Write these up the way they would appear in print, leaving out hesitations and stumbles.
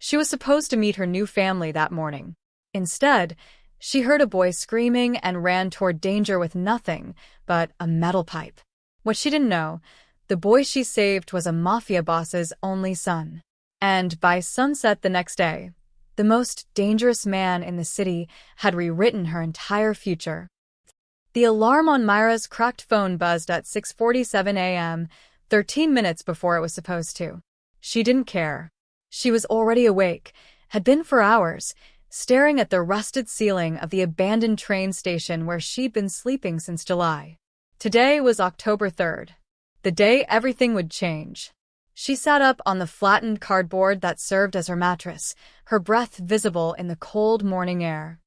She was supposed to meet her new family that morning. Instead, she heard a boy screaming and ran toward danger with nothing but a metal pipe. What she didn't know, the boy she saved was a mafia boss's only son. And by sunset the next day, the most dangerous man in the city had rewritten her entire future. The alarm on Myra's cracked phone buzzed at 6:47 a.m., 13 minutes before it was supposed to. She didn't care. She was already awake, had been for hours, staring at the rusted ceiling of the abandoned train station where she'd been sleeping since July. Today was October 3rd, the day everything would change. She sat up on the flattened cardboard that served as her mattress, her breath visible in the cold morning air.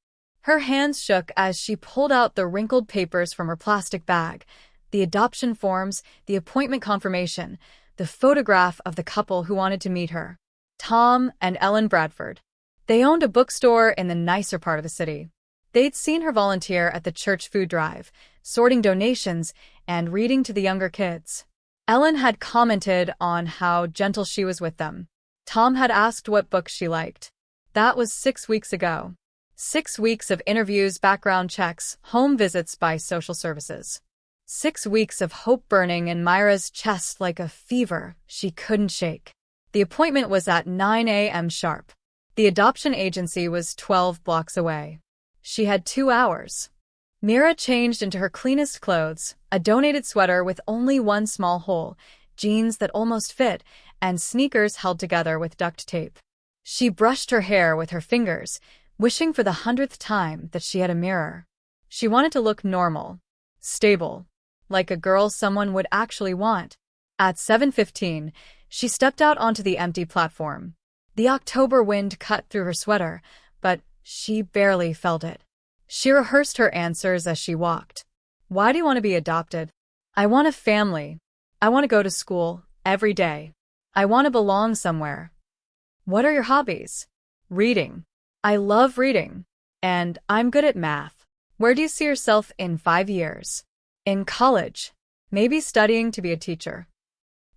Her hands shook as she pulled out the wrinkled papers from her plastic bag, the adoption forms, the appointment confirmation, the photograph of the couple who wanted to meet her, Tom and Ellen Bradford. They owned a bookstore in the nicer part of the city. They'd seen her volunteer at the church food drive, sorting donations and reading to the younger kids. Ellen had commented on how gentle she was with them. Tom had asked what books she liked. That was 6 weeks ago. 6 weeks of interviews, background checks, home visits by social services. 6 weeks of hope burning in Myra's chest like a fever she couldn't shake. The appointment was at 9 a.m. sharp. The adoption agency was 12 blocks away. She had 2 hours. Myra changed into her cleanest clothes, a donated sweater with only one small hole, jeans that almost fit, and sneakers held together with duct tape. She brushed her hair with her fingers, wishing for the 100th time that she had a mirror. She wanted to look normal, stable, like a girl someone would actually want. At 7:15, she stepped out onto the empty platform. The October wind cut through her sweater, but she barely felt it. She rehearsed her answers as she walked. Why do you want to be adopted? I want a family. I want to go to school every day. I want to belong somewhere. What are your hobbies? Reading. I love reading. And I'm good at math. Where do you see yourself in 5 years? In college. Maybe studying to be a teacher.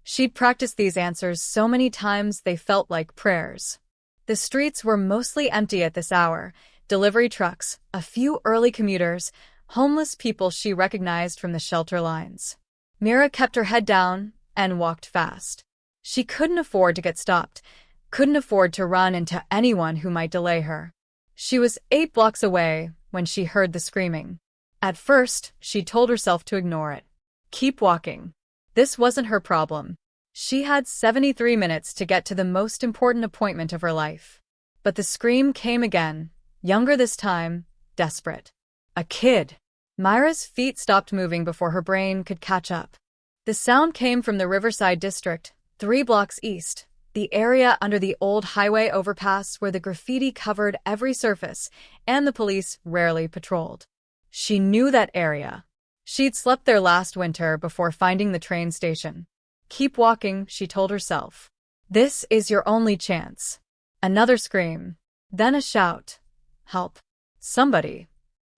She'd practiced these answers so many times they felt like prayers. The streets were mostly empty at this hour. Delivery trucks, a few early commuters, homeless people she recognized from the shelter lines. Myra kept her head down and walked fast. She couldn't afford to get stopped, couldn't afford to run into anyone who might delay her. She was 8 blocks away when she heard the screaming. At first, she told herself to ignore it. Keep walking. This wasn't her problem. She had 73 minutes to get to the most important appointment of her life. But the scream came again. Younger this time, desperate. A kid. Myra's feet stopped moving before her brain could catch up. The sound came from the Riverside district, 3 blocks east, the area under the old highway overpass where the graffiti covered every surface and the police rarely patrolled. She knew that area. She'd slept there last winter before finding the train station. Keep walking, she told herself. This is your only chance. Another scream. Then a shout. Help. Somebody.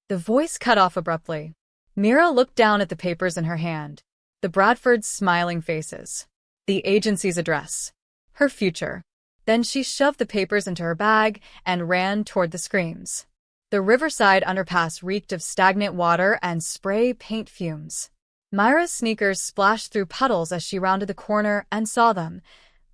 The voice cut off abruptly. Myra looked down at the papers in her hand. The Bradfords' smiling faces. The agency's address. Her future. Then she shoved the papers into her bag and ran toward the screams. The Riverside underpass reeked of stagnant water and spray paint fumes. Myra's sneakers splashed through puddles as she rounded the corner and saw them.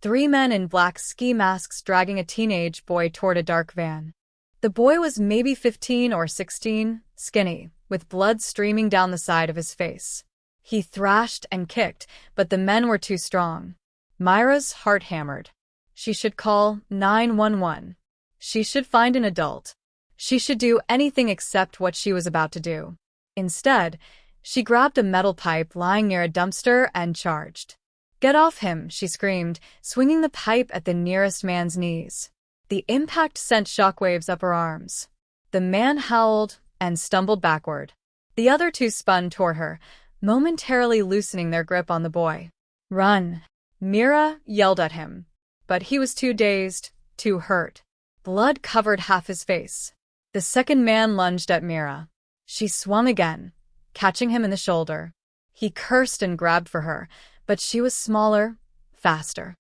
3 men in black ski masks dragging a teenage boy toward a dark van. The boy was maybe 15 or 16, skinny, with blood streaming down the side of his face. He thrashed and kicked, but the men were too strong. Myra's heart hammered. She should call 911. She should find an adult. She should do anything except what she was about to do. Instead, she grabbed a metal pipe lying near a dumpster and charged. Get off him, she screamed, swinging the pipe at the nearest man's knees. The impact sent shockwaves up her arms. The man howled and stumbled backward. The other 2 spun toward her, momentarily loosening their grip on the boy. Run! Myra yelled at him. But he was too dazed, too hurt. Blood covered half his face. The second man lunged at Myra. She swung again, catching him in the shoulder. He cursed and grabbed for her, but she was smaller, faster.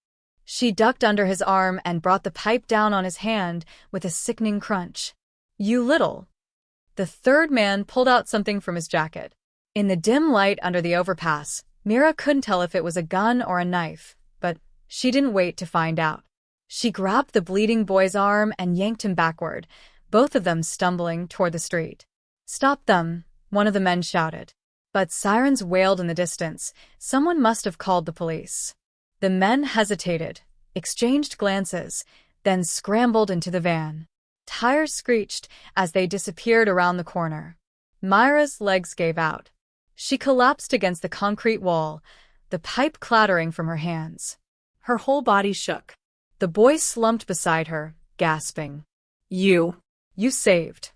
She ducked under his arm and brought the pipe down on his hand with a sickening crunch. You little. The third man pulled out something from his jacket. In the dim light under the overpass, Mira couldn't tell if it was a gun or a knife, but she didn't wait to find out. She grabbed the bleeding boy's arm and yanked him backward, both of them stumbling toward the street. Stop them, one of the men shouted. But sirens wailed in the distance. Someone must have called the police. The men hesitated, exchanged glances, then scrambled into the van. Tires screeched as they disappeared around the corner. Myra's legs gave out. She collapsed against the concrete wall, the pipe clattering from her hands. Her whole body shook. The boy slumped beside her, gasping. You saved.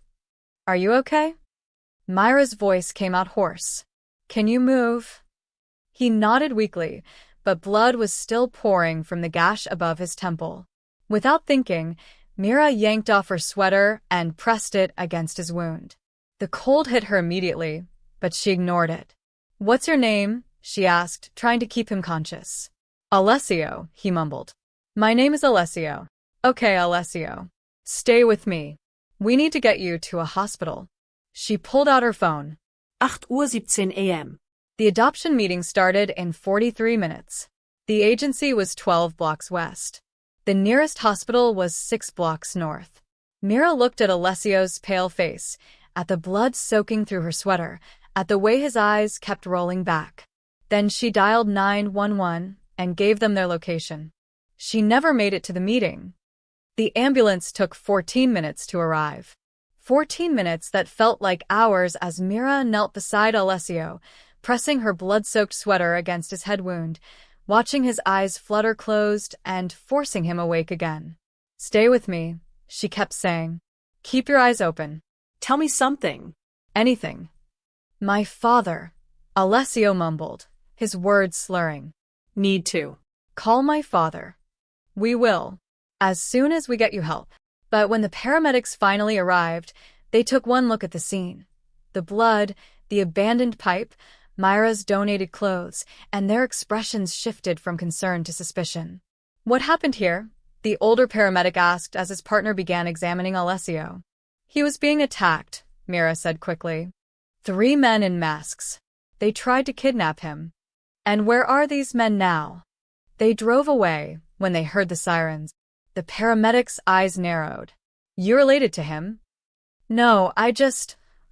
Are you okay? Myra's voice came out hoarse. Can you move? He nodded weakly, but blood was still pouring from the gash above his temple. Without thinking, Mira yanked off her sweater and pressed it against his wound. The cold hit her immediately, but she ignored it. What's your name? She asked, trying to keep him conscious. Alessio, he mumbled. My name is Alessio. Okay, Alessio. Stay with me. We need to get you to a hospital. She pulled out her phone. 8:17 a.m. The adoption meeting started in 43 minutes. The agency was 12 blocks west. The nearest hospital was 6 blocks north. Mira looked at Alessio's pale face, at the blood soaking through her sweater, at the way his eyes kept rolling back. Then she dialed 911 and gave them their location. She never made it to the meeting. The ambulance took 14 minutes to arrive. 14 minutes that felt like hours as Mira knelt beside Alessio, pressing her blood-soaked sweater against his head wound, watching his eyes flutter closed and forcing him awake again. Stay with me, she kept saying. Keep your eyes open. Tell me something. Anything. My father, Alessio mumbled, his words slurring. Need to. Call my father. We will. As soon as we get you help. But when the paramedics finally arrived, they took one look at the scene. The blood, the abandoned pipe, Myra's donated clothes, and their expressions shifted from concern to suspicion. What happened here? The older paramedic asked as his partner began examining Alessio. He was being attacked, Mira said quickly. 3 men in masks. They tried to kidnap him. And where are these men now? They drove away when they heard the sirens. The paramedic's eyes narrowed. You related to him? No, I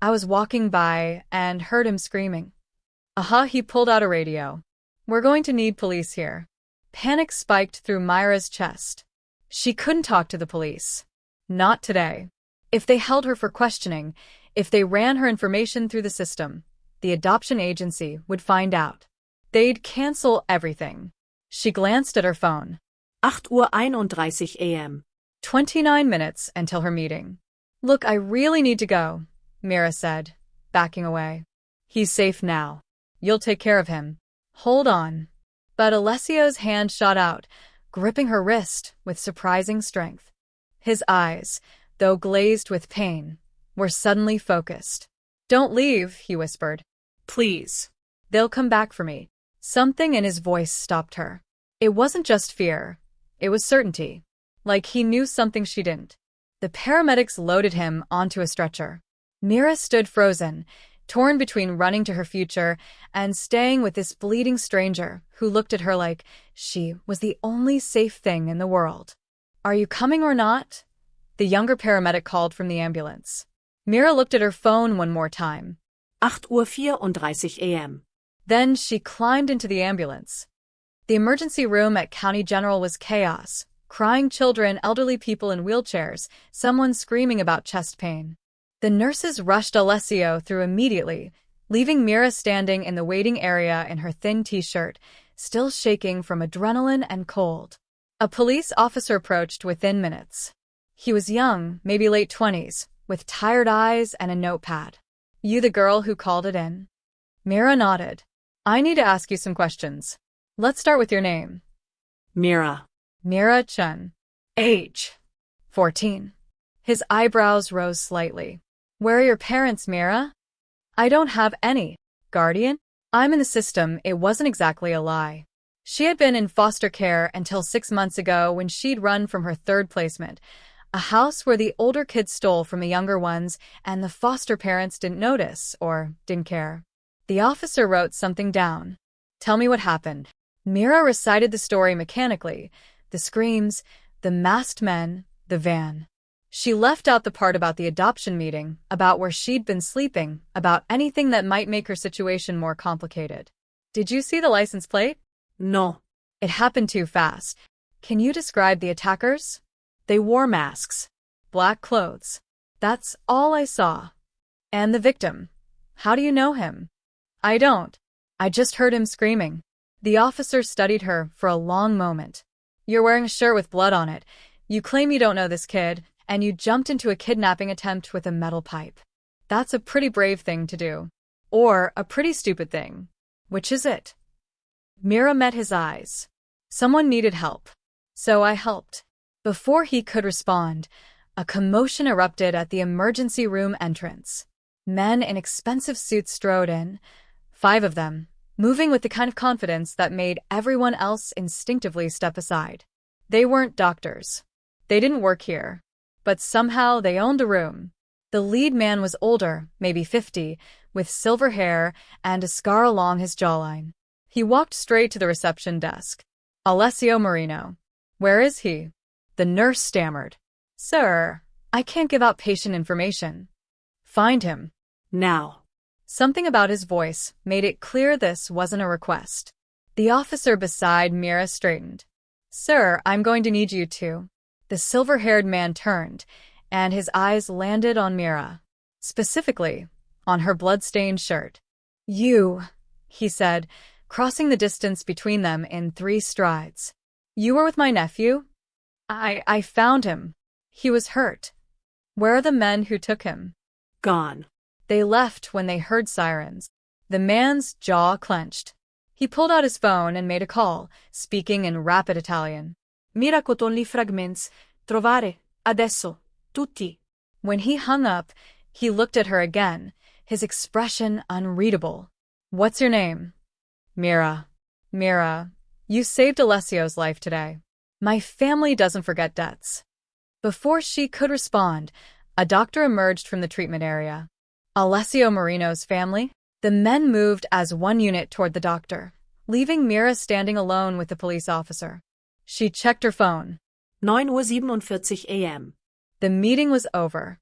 was walking by and heard him screaming. He pulled out a radio. We're going to need police here. Panic spiked through Myra's chest. She couldn't talk to the police. Not today. If they held her for questioning, if they ran her information through the system, the adoption agency would find out. They'd cancel everything. She glanced at her phone. 8:31 a.m. 29 minutes until her meeting. Look, I really need to go, Mira said, backing away. He's safe now. You'll take care of him. Hold on. But Alessio's hand shot out, gripping her wrist with surprising strength. His eyes, though glazed with pain, were suddenly focused. Don't leave, he whispered. Please. They'll come back for me. Something in his voice stopped her. It wasn't just fear. It was certainty. Like he knew something she didn't. The paramedics loaded him onto a stretcher. Mira stood frozen, torn between running to her future and staying with this bleeding stranger who looked at her like she was the only safe thing in the world. Are you coming or not? The younger paramedic called from the ambulance. Mira looked at her phone one more time. 8:34 a.m. Then she climbed into the ambulance. The emergency room at County General was chaos. Crying children, elderly people in wheelchairs, someone screaming about chest pain. The nurses rushed Alessio through immediately, leaving Mira standing in the waiting area in her thin t-shirt, still shaking from adrenaline and cold. A police officer approached within minutes. He was young, maybe late 20s, with tired eyes and a notepad. You the girl who called it in? Mira nodded. I need to ask you some questions. Let's start with your name. Mira. Mira Chun. Age. 14. His eyebrows rose slightly. Where are your parents, Mira? I don't have any. Guardian? I'm in the system, it wasn't exactly a lie. She had been in foster care until 6 months ago when she'd run from her third placement, a house where the older kids stole from the younger ones and the foster parents didn't notice or didn't care. The officer wrote something down. Tell me what happened. Mira recited the story mechanically, the screams, the masked men, the van. She left out the part about the adoption meeting, about where she'd been sleeping, about anything that might make her situation more complicated. Did you see the license plate? No. It happened too fast. Can you describe the attackers? They wore masks. Black clothes. That's all I saw. And the victim. How do you know him? I don't. I just heard him screaming. The officer studied her for a long moment. You're wearing a shirt with blood on it. You claim you don't know this kid, and you jumped into a kidnapping attempt with a metal pipe. That's a pretty brave thing to do. Or a pretty stupid thing. Which is it? Mira met his eyes. Someone needed help. So I helped. Before he could respond, a commotion erupted at the emergency room entrance. Men in expensive suits strode in, 5 of them, moving with the kind of confidence that made everyone else instinctively step aside. They weren't doctors. They didn't work here. But somehow they owned a room. The lead man was older, maybe 50, with silver hair and a scar along his jawline. He walked straight to the reception desk. Alessio Marino. Where is he? The nurse stammered. Sir, I can't give out patient information. Find him. Now. Something about his voice made it clear this wasn't a request. The officer beside Mira straightened. Sir, I'm going to need you to. The silver-haired man turned, and his eyes landed on Mira. Specifically, on her blood-stained shirt. You, he said, crossing the distance between them in 3 strides. You were with my nephew? I found him. He was hurt. Where are the men who took him? Gone. They left when they heard sirens. The man's jaw clenched. He pulled out his phone and made a call, speaking in rapid Italian. Mira cotonli fragments. Trovare. Adesso. Tutti. When he hung up, he looked at her again, his expression unreadable. What's your name? Mira. Mira, you saved Alessio's life today. My family doesn't forget debts. Before she could respond, a doctor emerged from the treatment area. Alessio Marino's family? The men moved as one unit toward the doctor, leaving Mira standing alone with the police officer. She checked her phone. 9:47 a.m. The meeting was over.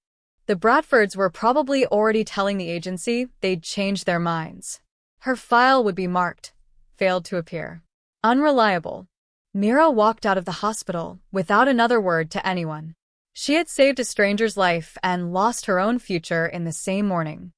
The Bradfords were probably already telling the agency they'd changed their minds. Her file would be marked, failed to appear. Unreliable. Mira walked out of the hospital without another word to anyone. She had saved a stranger's life and lost her own future in the same morning.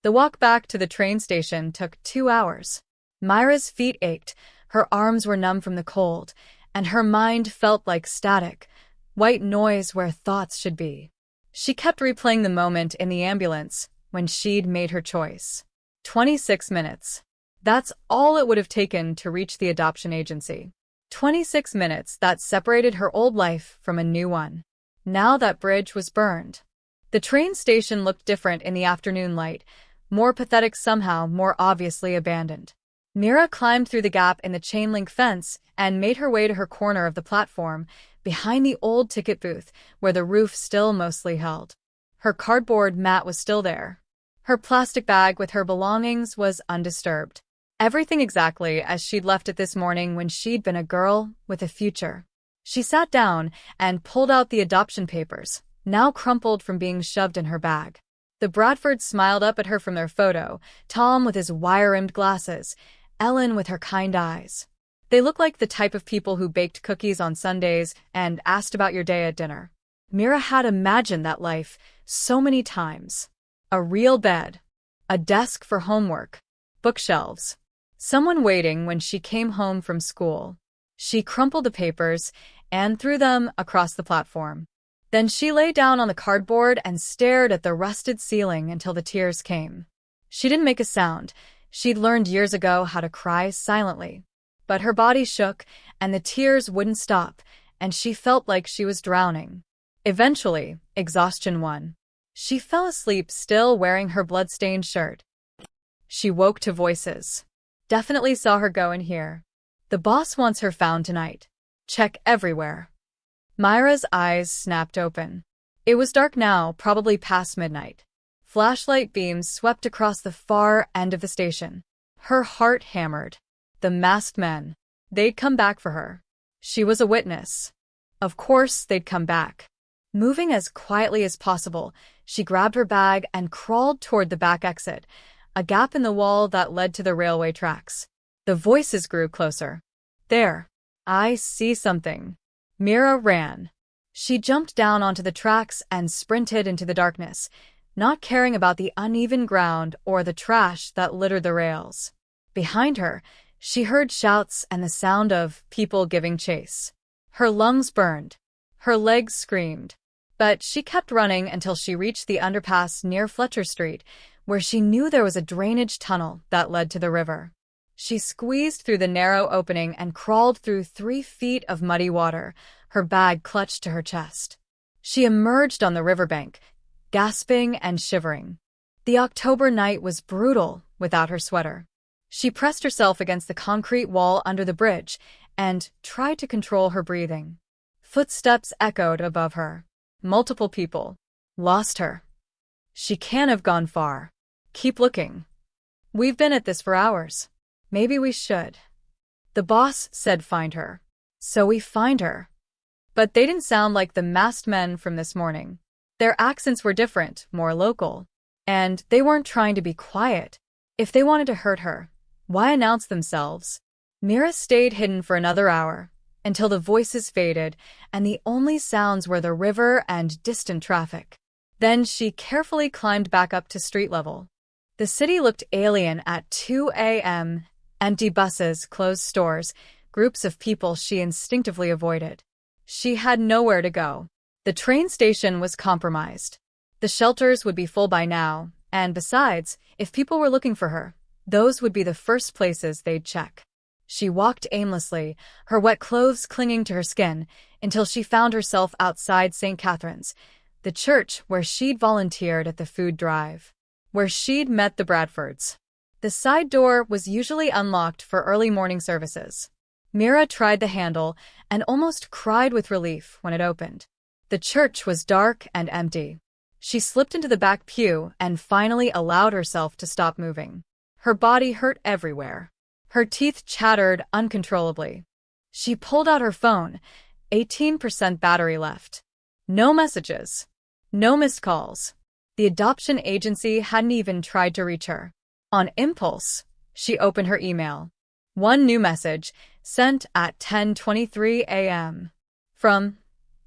The walk back to the train station took 2 hours. Myra's feet ached, her arms were numb from the cold, and her mind felt like static, white noise where thoughts should be. She kept replaying the moment in the ambulance when she'd made her choice. 26 minutes. That's all it would have taken to reach the adoption agency. 26 minutes that separated her old life from a new one. Now that bridge was burned. The train station looked different in the afternoon light, more pathetic somehow, more obviously abandoned. Mira climbed through the gap in the chain-link fence and made her way to her corner of the platform, behind the old ticket booth, where the roof still mostly held. Her cardboard mat was still there. Her plastic bag with her belongings was undisturbed. Everything exactly as she'd left it this morning when she'd been a girl with a future. She sat down and pulled out the adoption papers, now crumpled from being shoved in her bag. The Bradfords smiled up at her from their photo, Tom with his wire-rimmed glasses, Ellen with her kind eyes. They looked like the type of people who baked cookies on Sundays and asked about your day at dinner. Mira had imagined that life so many times. A real bed, a desk for homework, bookshelves, someone waiting when she came home from school. She crumpled the papers and threw them across the platform. Then she lay down on the cardboard and stared at the rusted ceiling until the tears came. She didn't make a sound. She'd learned years ago how to cry silently. But her body shook, and the tears wouldn't stop, and she felt like she was drowning. Eventually, exhaustion won. She fell asleep still wearing her blood-stained shirt. She woke to voices. Definitely saw her go in here. The boss wants her found tonight. Check everywhere. Myra's eyes snapped open. It was dark now, probably past midnight. Flashlight beams swept across the far end of the station. Her heart hammered. The masked men. They'd come back for her. She was a witness. Of course they'd come back. Moving as quietly as possible, she grabbed her bag and crawled toward the back exit, a gap in the wall that led to the railway tracks. The voices grew closer. There. I see something. Mira ran. She jumped down onto the tracks and sprinted into the darkness, not caring about the uneven ground or the trash that littered the rails. Behind her, she heard shouts and the sound of people giving chase. Her lungs burned. Her legs screamed. But she kept running until she reached the underpass near Fletcher Street, where she knew there was a drainage tunnel that led to the river. She squeezed through the narrow opening and crawled through 3 feet of muddy water, her bag clutched to her chest. She emerged on the riverbank, gasping and shivering. The October night was brutal without her sweater. She pressed herself against the concrete wall under the bridge and tried to control her breathing. Footsteps echoed above her. Multiple people. Lost her. She can't have gone far. Keep looking. We've been at this for hours. Maybe we should. The boss said find her. So we find her. But they didn't sound like the masked men from this morning. Their accents were different, more local. And they weren't trying to be quiet. If they wanted to hurt her, why announce themselves? Mira stayed hidden for another hour, until the voices faded and the only sounds were the river and distant traffic. Then she carefully climbed back up to street level. The city looked alien at 2 a.m. Empty buses, closed stores, groups of people she instinctively avoided. She had nowhere to go. The train station was compromised. The shelters would be full by now, and besides, if people were looking for her, those would be the first places they'd check. She walked aimlessly, her wet clothes clinging to her skin, until she found herself outside St. Catherine's, the church where she'd volunteered at the food drive, where she'd met the Bradfords. The side door was usually unlocked for early morning services. Mira tried the handle and almost cried with relief when it opened. The church was dark and empty. She slipped into the back pew and finally allowed herself to stop moving. Her body hurt everywhere. Her teeth chattered uncontrollably. She pulled out her phone, 18% battery left. No messages. No missed calls. The adoption agency hadn't even tried to reach her. On impulse, she opened her email. One new message, sent at 10:23 a.m. From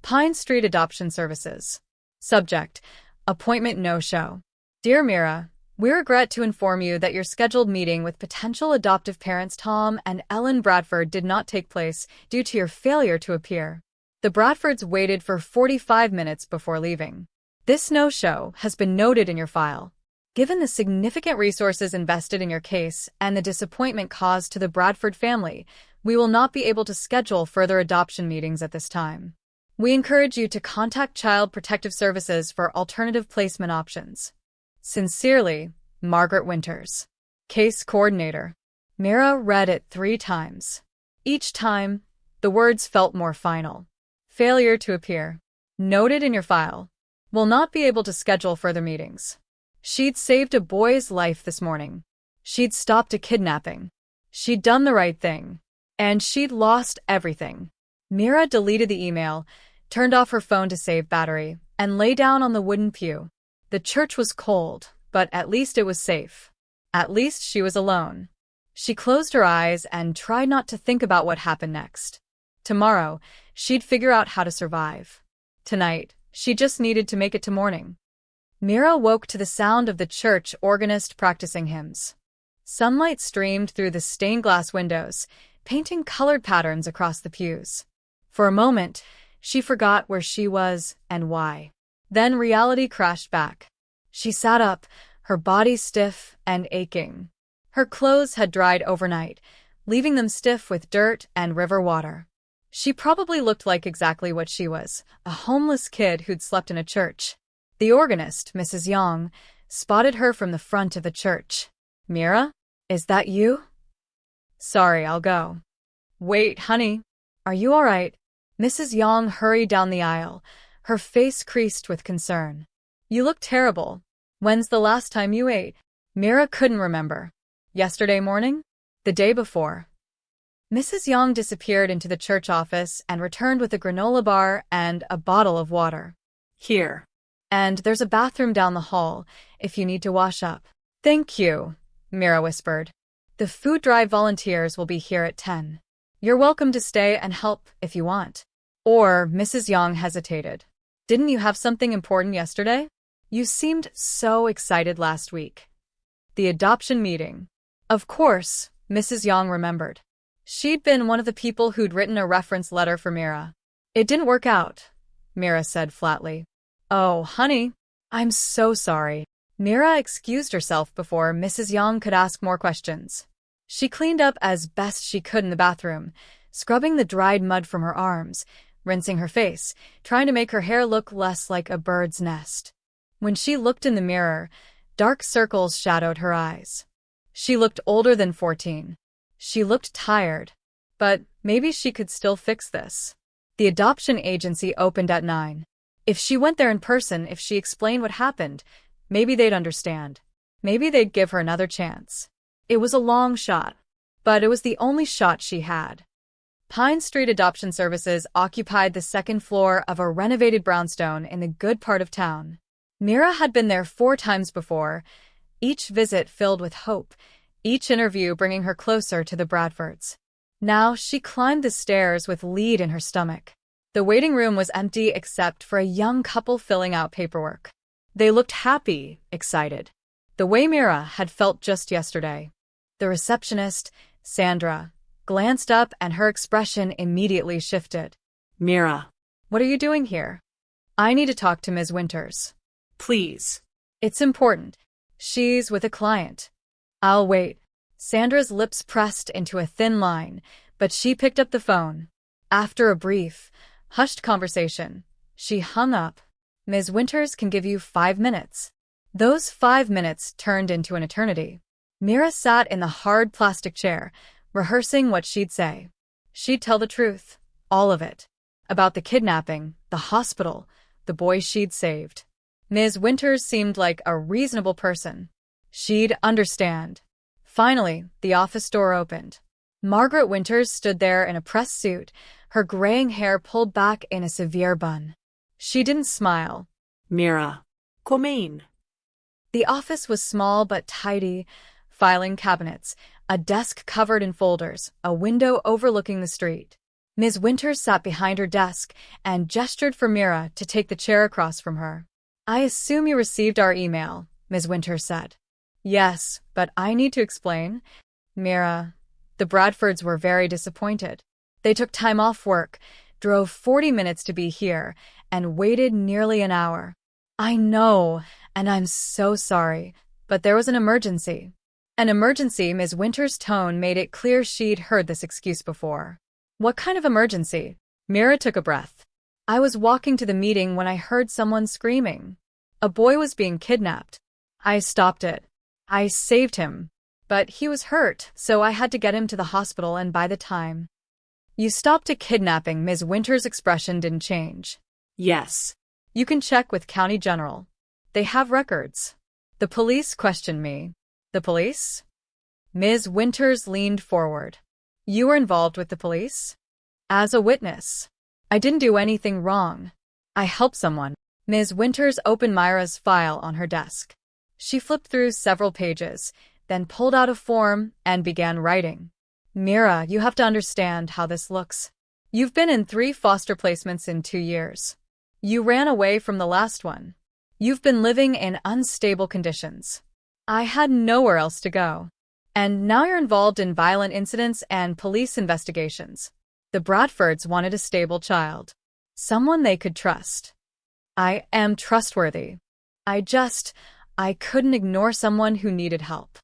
Pine Street Adoption Services. Subject, appointment no-show. Dear Mira, we regret to inform you that your scheduled meeting with potential adoptive parents Tom and Ellen Bradford did not take place due to your failure to appear. The Bradfords waited for 45 minutes before leaving. This no-show has been noted in your file. Given the significant resources invested in your case and the disappointment caused to the Bradford family, we will not be able to schedule further adoption meetings at this time. We encourage you to contact Child Protective Services for alternative placement options. Sincerely, Margaret Winters. Case Coordinator. Mira read it 3 times. Each time, the words felt more final. Failure to appear. Noted in your file. Will not be able to schedule further meetings. She'd saved a boy's life this morning. She'd stopped a kidnapping. She'd done the right thing. And she'd lost everything. Mira deleted the email, turned off her phone to save battery, and lay down on the wooden pew. The church was cold, but at least it was safe. At least she was alone. She closed her eyes and tried not to think about what happened next. Tomorrow, she'd figure out how to survive. Tonight, she just needed to make it to morning. Mira woke to the sound of the church organist practicing hymns. Sunlight streamed through the stained glass windows, painting colored patterns across the pews. For a moment, she forgot where she was and why. Then reality crashed back. She sat up, her body stiff and aching. Her clothes had dried overnight, leaving them stiff with dirt and river water. She probably looked like exactly what she was, a homeless kid who'd slept in a church. The organist, Mrs. Young, spotted her from the front of the church. Mira, is that you? Sorry, I'll go. Wait, honey. Are you all right? Mrs. Yang hurried down the aisle, her face creased with concern. You look terrible. When's the last time you ate? Mira couldn't remember. Yesterday morning? The day before. Mrs. Yang disappeared into the church office and returned with a granola bar and a bottle of water. Here. And there's a bathroom down the hall if you need to wash up. Thank you, Mira whispered. The food drive volunteers will be here at 10. You're welcome to stay and help if you want. Or Mrs. Yang hesitated. Didn't you have something important yesterday? You seemed so excited last week. The adoption meeting. Of course, Mrs. Yang remembered. She'd been one of the people who'd written a reference letter for Mira. It didn't work out, Mira said flatly. Oh, honey, I'm so sorry. Mira excused herself before Mrs. Yang could ask more questions. She cleaned up as best she could in the bathroom, scrubbing the dried mud from her arms, rinsing her face, trying to make her hair look less like a bird's nest. When she looked in the mirror, dark circles shadowed her eyes. She looked older than 14. She looked tired. But maybe she could still fix this. The adoption agency opened at 9. If she went there in person, if she explained what happened, maybe they'd understand. Maybe they'd give her another chance. It was a long shot, but it was the only shot she had. Pine Street Adoption Services occupied the second floor of a renovated brownstone in the good part of town. Mira had been there 4 times before, each visit filled with hope, each interview bringing her closer to the Bradfords. Now she climbed the stairs with lead in her stomach. The waiting room was empty except for a young couple filling out paperwork. They looked happy, excited. The way Mira had felt just yesterday. The receptionist, Sandra, glanced up and her expression immediately shifted. Mira. What are you doing here? I need to talk to Ms. Winters. Please. It's important. She's with a client. I'll wait. Sandra's lips pressed into a thin line, but she picked up the phone. After a brief, hushed conversation, she hung up. Ms. Winters can give you 5 minutes. Those 5 minutes turned into an eternity. Mira sat in the hard plastic chair, rehearsing what she'd say. She'd tell the truth, all of it. About the kidnapping, the hospital, the boy she'd saved. Ms. Winters seemed like a reasonable person. She'd understand. Finally, the office door opened. Margaret Winters stood there in a pressed suit, her graying hair pulled back in a severe bun. She didn't smile. Mira. Come in. The office was small but tidy, filing cabinets, a desk covered in folders, a window overlooking the street. Ms. Winters sat behind her desk and gestured for Mira to take the chair across from her. I assume you received our email, Ms. Winters said. Yes, but I need to explain. Mira, the Bradfords were very disappointed. They took time off work, drove 40 minutes to be here, and waited nearly an hour. I know, and I'm so sorry, but there was an emergency. An emergency. Ms. Winters' tone made it clear she'd heard this excuse before. What kind of emergency? Mira took a breath. I was walking to the meeting when I heard someone screaming. A boy was being kidnapped. I stopped it. I saved him. But he was hurt, so I had to get him to the hospital, and by the time you stopped a kidnapping, Ms. Winters' expression didn't change. Yes. You can check with County General. They have records. The police questioned me. The police? Ms. Winters leaned forward. You were involved with the police? As a witness. I didn't do anything wrong. I helped someone. Ms. Winters opened Myra's file on her desk. She flipped through several pages, then pulled out a form and began writing. Mira, you have to understand how this looks. You've been in 3 foster placements in 2 years. You ran away from the last one. You've been living in unstable conditions. I had nowhere else to go. And now you're involved in violent incidents and police investigations. The Bradfords wanted a stable child. Someone they could trust. I am trustworthy. I couldn't ignore someone who needed help.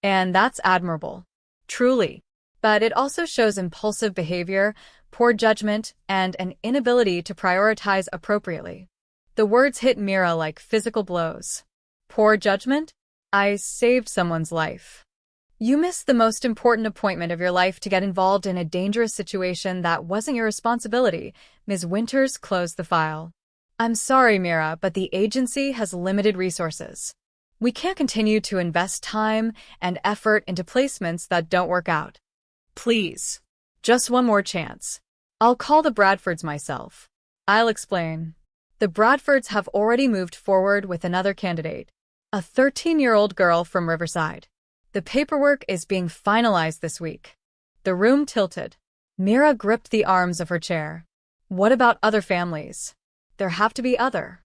And that's admirable. Truly. But it also shows impulsive behavior, poor judgment, and an inability to prioritize appropriately. The words hit Mira like physical blows. Poor judgment? I saved someone's life. You missed the most important appointment of your life to get involved in a dangerous situation that wasn't your responsibility. Ms. Winters closed the file. I'm sorry, Mira, but the agency has limited resources. We can't continue to invest time and effort into placements that don't work out. Please. Just one more chance. I'll call the Bradfords myself. I'll explain. The Bradfords have already moved forward with another candidate, a 13-year-old girl from Riverside. The paperwork is being finalized this week. The room tilted. Mira gripped the arms of her chair. What about other families? There have to be other.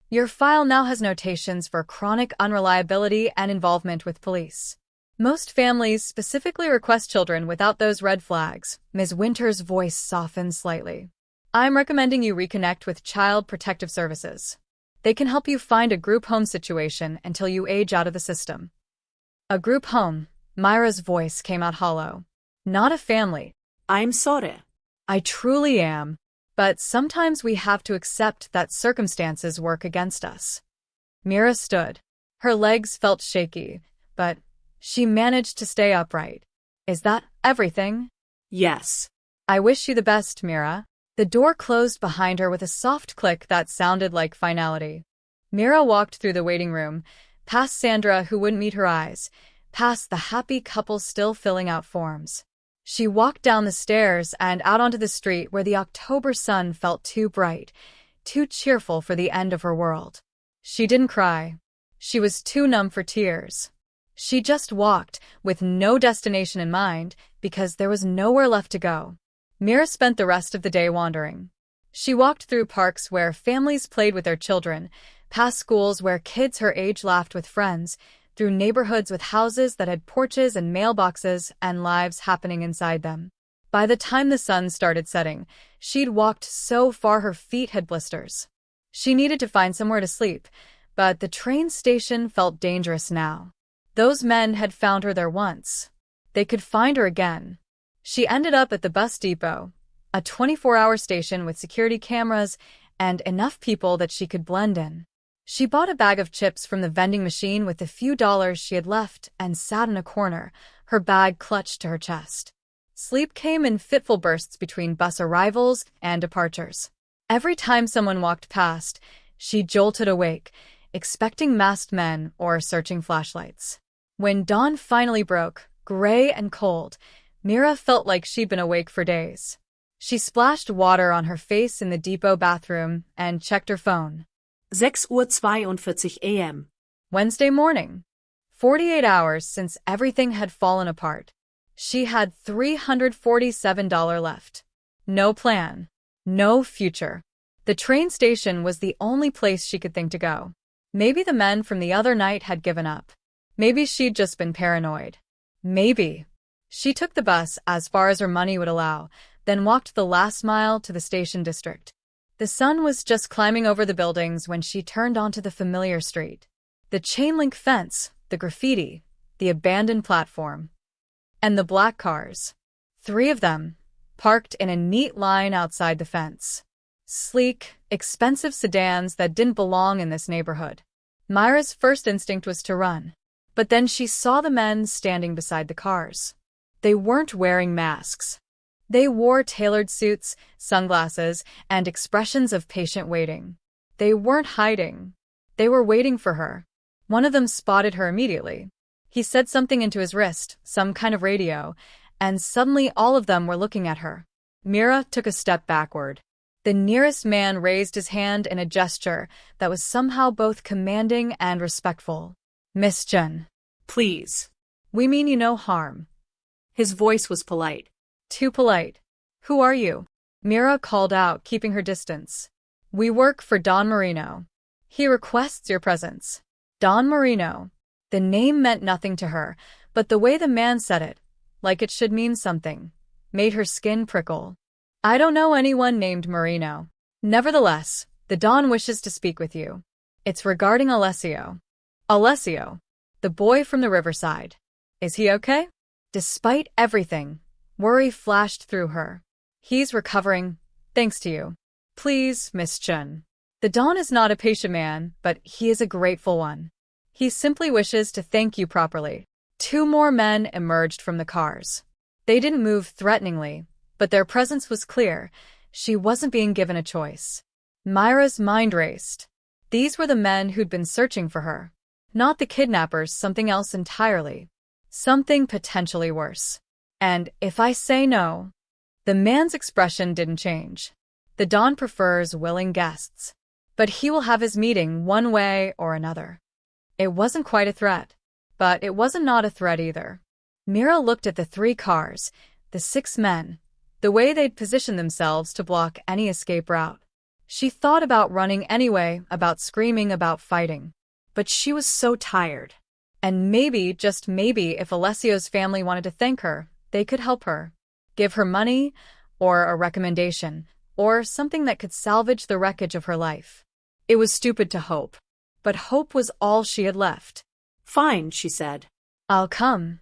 Your file now has notations for chronic unreliability and involvement with police. Most families specifically request children without those red flags. Ms. Winters' voice softened slightly. I'm recommending you reconnect with Child Protective Services. They can help you find a group home situation until you age out of the system. A group home. Myra's voice came out hollow. Not a family. I'm sorry. I truly am. But sometimes we have to accept that circumstances work against us. Mira stood. Her legs felt shaky, but she managed to stay upright. Is that everything? Yes. I wish you the best, Mira. The door closed behind her with a soft click that sounded like finality. Mira walked through the waiting room, past Sandra who wouldn't meet her eyes, past the happy couple still filling out forms. She walked down the stairs and out onto the street where the October sun felt too bright, too cheerful for the end of her world. She didn't cry. She was too numb for tears. She just walked, with no destination in mind, because there was nowhere left to go. Mira spent the rest of the day wandering. She walked through parks where families played with their children, past schools where kids her age laughed with friends, through neighborhoods with houses that had porches and mailboxes and lives happening inside them. By the time the sun started setting, she'd walked so far her feet had blisters. She needed to find somewhere to sleep, but the train station felt dangerous now. Those men had found her there once. They could find her again. She ended up at the bus depot, a 24-hour station with security cameras and enough people that she could blend in. She bought a bag of chips from the vending machine with the few dollars she had left and sat in a corner, her bag clutched to her chest. Sleep came in fitful bursts between bus arrivals and departures. Every time someone walked past, she jolted awake, expecting masked men or searching flashlights. When dawn finally broke, gray and cold, Mira felt like she'd been awake for days. She splashed water on her face in the depot bathroom and checked her phone. 6:42 a.m. Wednesday morning. 48 hours since everything had fallen apart. She had $347 left. No plan. No future. The train station was the only place she could think to go. Maybe the men from the other night had given up. Maybe she'd just been paranoid. Maybe. She took the bus as far as her money would allow, then walked the last mile to the station district. The sun was just climbing over the buildings when she turned onto the familiar street. The chain-link fence, the graffiti, the abandoned platform. And the black cars. 3 of them, parked in a neat line outside the fence. Sleek, expensive sedans that didn't belong in this neighborhood. Myra's first instinct was to run. But then she saw the men standing beside the cars. They weren't wearing masks. They wore tailored suits, sunglasses, and expressions of patient waiting. They weren't hiding. They were waiting for her. One of them spotted her immediately. He said something into his wrist, some kind of radio, and suddenly all of them were looking at her. Mira took a step backward. The nearest man raised his hand in a gesture that was somehow both commanding and respectful. Miss Jen. Please. We mean you no harm. His voice was polite. Too polite. Who are you? Mira called out, keeping her distance. We work for Don Marino. He requests your presence. Don Marino. The name meant nothing to her, but the way the man said it, like it should mean something, made her skin prickle. I don't know anyone named Marino. Nevertheless, the Don wishes to speak with you. It's regarding Alessio. Alessio. The boy from the riverside. Is he okay? Despite everything, worry flashed through her. He's recovering, thanks to you. Please, Miss Chun. The Don is not a patient man, but he is a grateful one. He simply wishes to thank you properly. 2 more men emerged from the cars. They didn't move threateningly, but their presence was clear. She wasn't being given a choice. Myra's mind raced. These were the men who'd been searching for her. Not the kidnappers, something else entirely. Something potentially worse. And if I say no... The man's expression didn't change. The Don prefers willing guests. But he will have his meeting one way or another. It wasn't quite a threat. But it wasn't not a threat either. Mira looked at the 3 cars, the 6 men, the way they'd positioned themselves to block any escape route. She thought about running anyway, about screaming, about fighting. But she was so tired. And maybe, just maybe, if Alessio's family wanted to thank her, they could help her. Give her money, or a recommendation, or something that could salvage the wreckage of her life. It was stupid to hope. But hope was all she had left. Fine, she said. I'll come.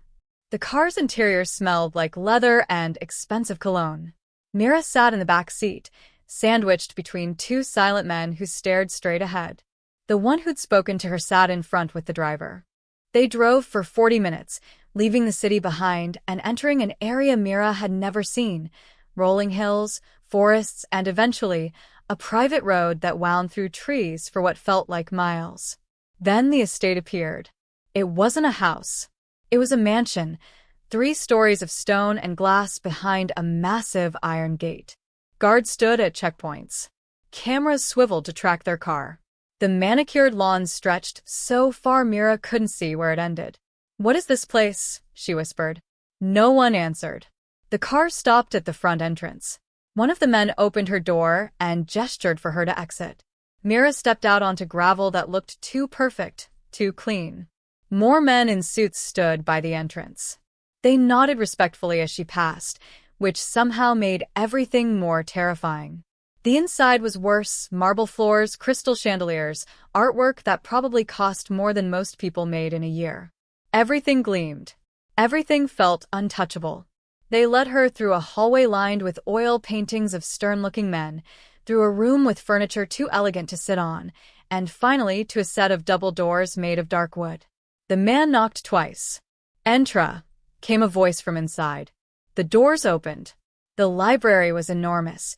The car's interior smelled like leather and expensive cologne. Mira sat in the back seat, sandwiched between 2 silent men who stared straight ahead. The one who'd spoken to her sat in front with the driver. They drove for 40 minutes, leaving the city behind and entering an area Mira had never seen. Rolling hills, forests, and eventually, a private road that wound through trees for what felt like miles. Then the estate appeared. It wasn't a house. It was a mansion, 3 stories of stone and glass behind a massive iron gate. Guards stood at checkpoints. Cameras swiveled to track their car. The manicured lawns stretched so far Mira couldn't see where it ended. "What is this place?" she whispered. No one answered. The car stopped at the front entrance. One of the men opened her door and gestured for her to exit. Mira stepped out onto gravel that looked too perfect, too clean. More men in suits stood by the entrance. They nodded respectfully as she passed, which somehow made everything more terrifying. The inside was worse: marble floors, crystal chandeliers, artwork that probably cost more than most people made in a year. Everything gleamed. Everything felt untouchable. They led her through a hallway lined with oil paintings of stern-looking men, through a room with furniture too elegant to sit on, and finally to a set of double doors made of dark wood. The man knocked twice. "Entra," came a voice from inside. The doors opened. The library was enormous,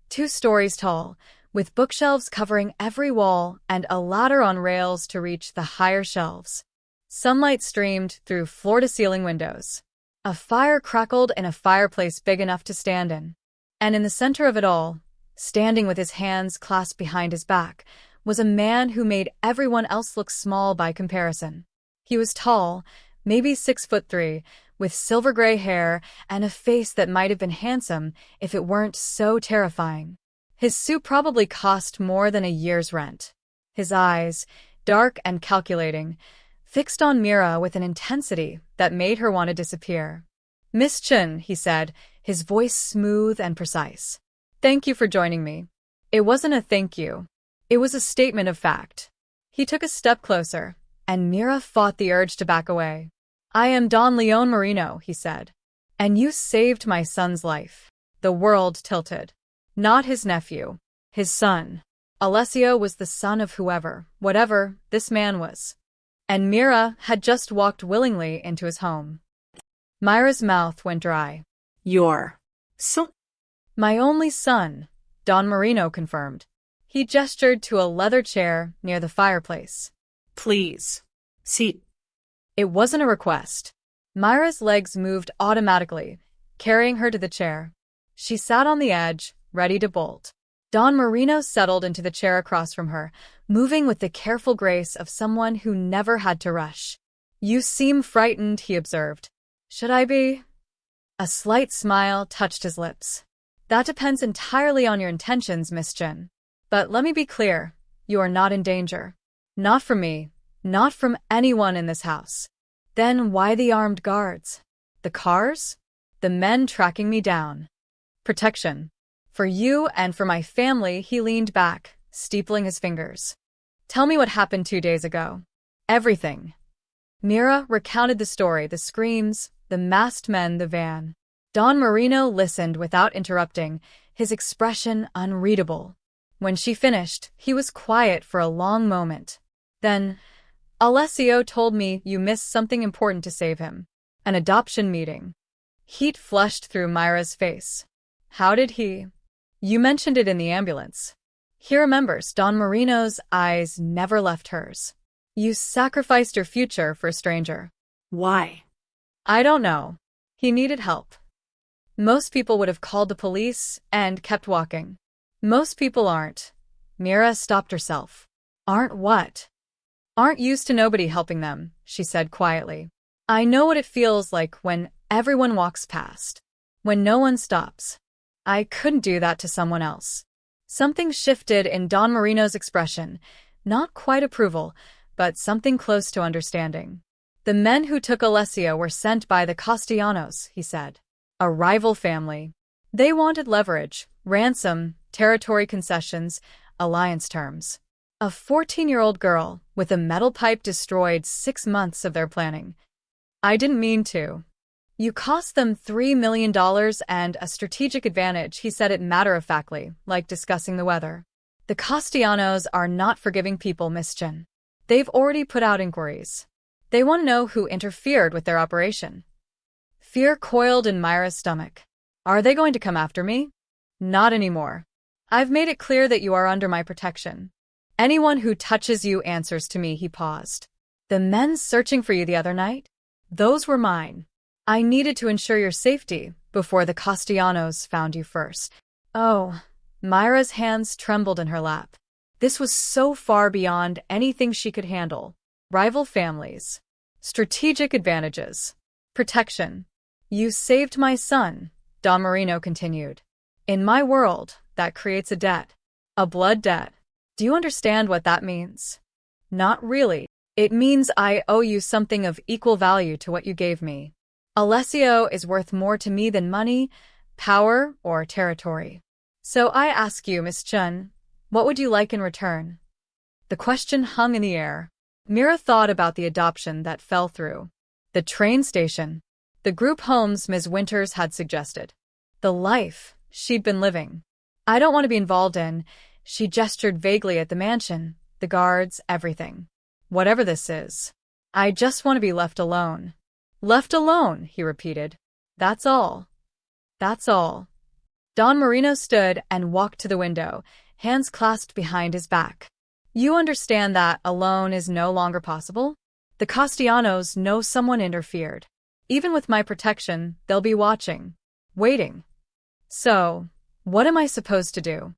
2 stories tall, with bookshelves covering every wall and a ladder on rails to reach the higher shelves. Sunlight streamed through floor-to-ceiling windows. A fire crackled in a fireplace big enough to stand in. And in the center of it all, standing with his hands clasped behind his back, was a man who made everyone else look small by comparison. He was tall, maybe 6'3", with silver-gray hair and a face that might have been handsome if it weren't so terrifying. His suit probably cost more than a year's rent. His eyes, dark and calculating, fixed on Mira with an intensity that made her want to disappear. "Miss Chen," he said, his voice smooth and precise. "Thank you for joining me." It wasn't a thank you. It was a statement of fact. He took a step closer, and Mira fought the urge to back away. "I am Don Leon Marino," he said. "And you saved my son's life." The world tilted. Not his nephew. His son. Alessio was the son of whatever this man was. And Mira had just walked willingly into his home. Myra's mouth went dry. "Your son?" "My only son," Don Marino confirmed. He gestured to a leather chair near the fireplace. "Please. Sit." It wasn't a request. Myra's legs moved automatically, carrying her to the chair. She sat on the edge, ready to bolt. Don Marino settled into the chair across from her, moving with the careful grace of someone who never had to rush. "You seem frightened," he observed. "Should I be?" A slight smile touched his lips. "That depends entirely on your intentions, Miss Chen. But let me be clear, you are not in danger. Not from me, not from anyone in this house." Then why the armed guards? The cars? The men tracking me down? "Protection. For you and for my family," he leaned back, steepling his fingers. "Tell me what happened 2 days ago." "Everything." Mira recounted the story, the screams, the masked men, the van. Don Marino listened without interrupting, his expression unreadable. When she finished, he was quiet for a long moment. Then, Alessio told me you missed something important to save him. An adoption meeting. Heat flushed through Myra's face. How did he? You mentioned it in the ambulance. He remembers. Don Marino's eyes never left hers. You sacrificed your future for a stranger. Why? I don't know. He needed help. Most people would have called the police and kept walking. Most people aren't. Mira stopped herself. Aren't what? Aren't used to nobody helping them, she said quietly. I know what it feels like when everyone walks past. When no one stops. I couldn't do that to someone else. Something shifted in Don Marino's expression. Not quite approval, but something close to understanding. The men who took Alessio were sent by the Castellanos, he said. A rival family. They wanted leverage, ransom, territory concessions, alliance terms. A 14-year-old girl with a metal pipe destroyed 6 months of their planning. I didn't mean to. You cost them $3 million and a strategic advantage, he said it matter-of-factly, like discussing the weather. The Castellanos are not forgiving people, Miss Chen. They've already put out inquiries. They want to know who interfered with their operation. Fear coiled in Myra's stomach. Are they going to come after me? Not anymore. I've made it clear that you are under my protection. Anyone who touches you answers to me, he paused. The men searching for you the other night? Those were mine. I needed to ensure your safety before the Castellanos found you first. Oh, Myra's hands trembled in her lap. This was so far beyond anything she could handle. Rival families. Strategic advantages. Protection. You saved my son, Don Marino continued. In my world, that creates a debt. A blood debt. Do you understand what that means? Not really. It means I owe you something of equal value to what you gave me. Alessio is worth more to me than money, power, or territory. So I ask you, Miss Chen, what would you like in return? The question hung in the air. Mira thought about the adoption that fell through. The train station. The group homes Ms. Winters had suggested. The life she'd been living. I don't want to be involved in. She gestured vaguely at the mansion, the guards, everything. Whatever this is. I just want to be left alone. Left alone, he repeated. That's all. That's all. Don Marino stood and walked to the window, hands clasped behind his back. You understand that alone is no longer possible? The Castellanos know someone interfered. Even with my protection, they'll be watching. Waiting. So, what am I supposed to do?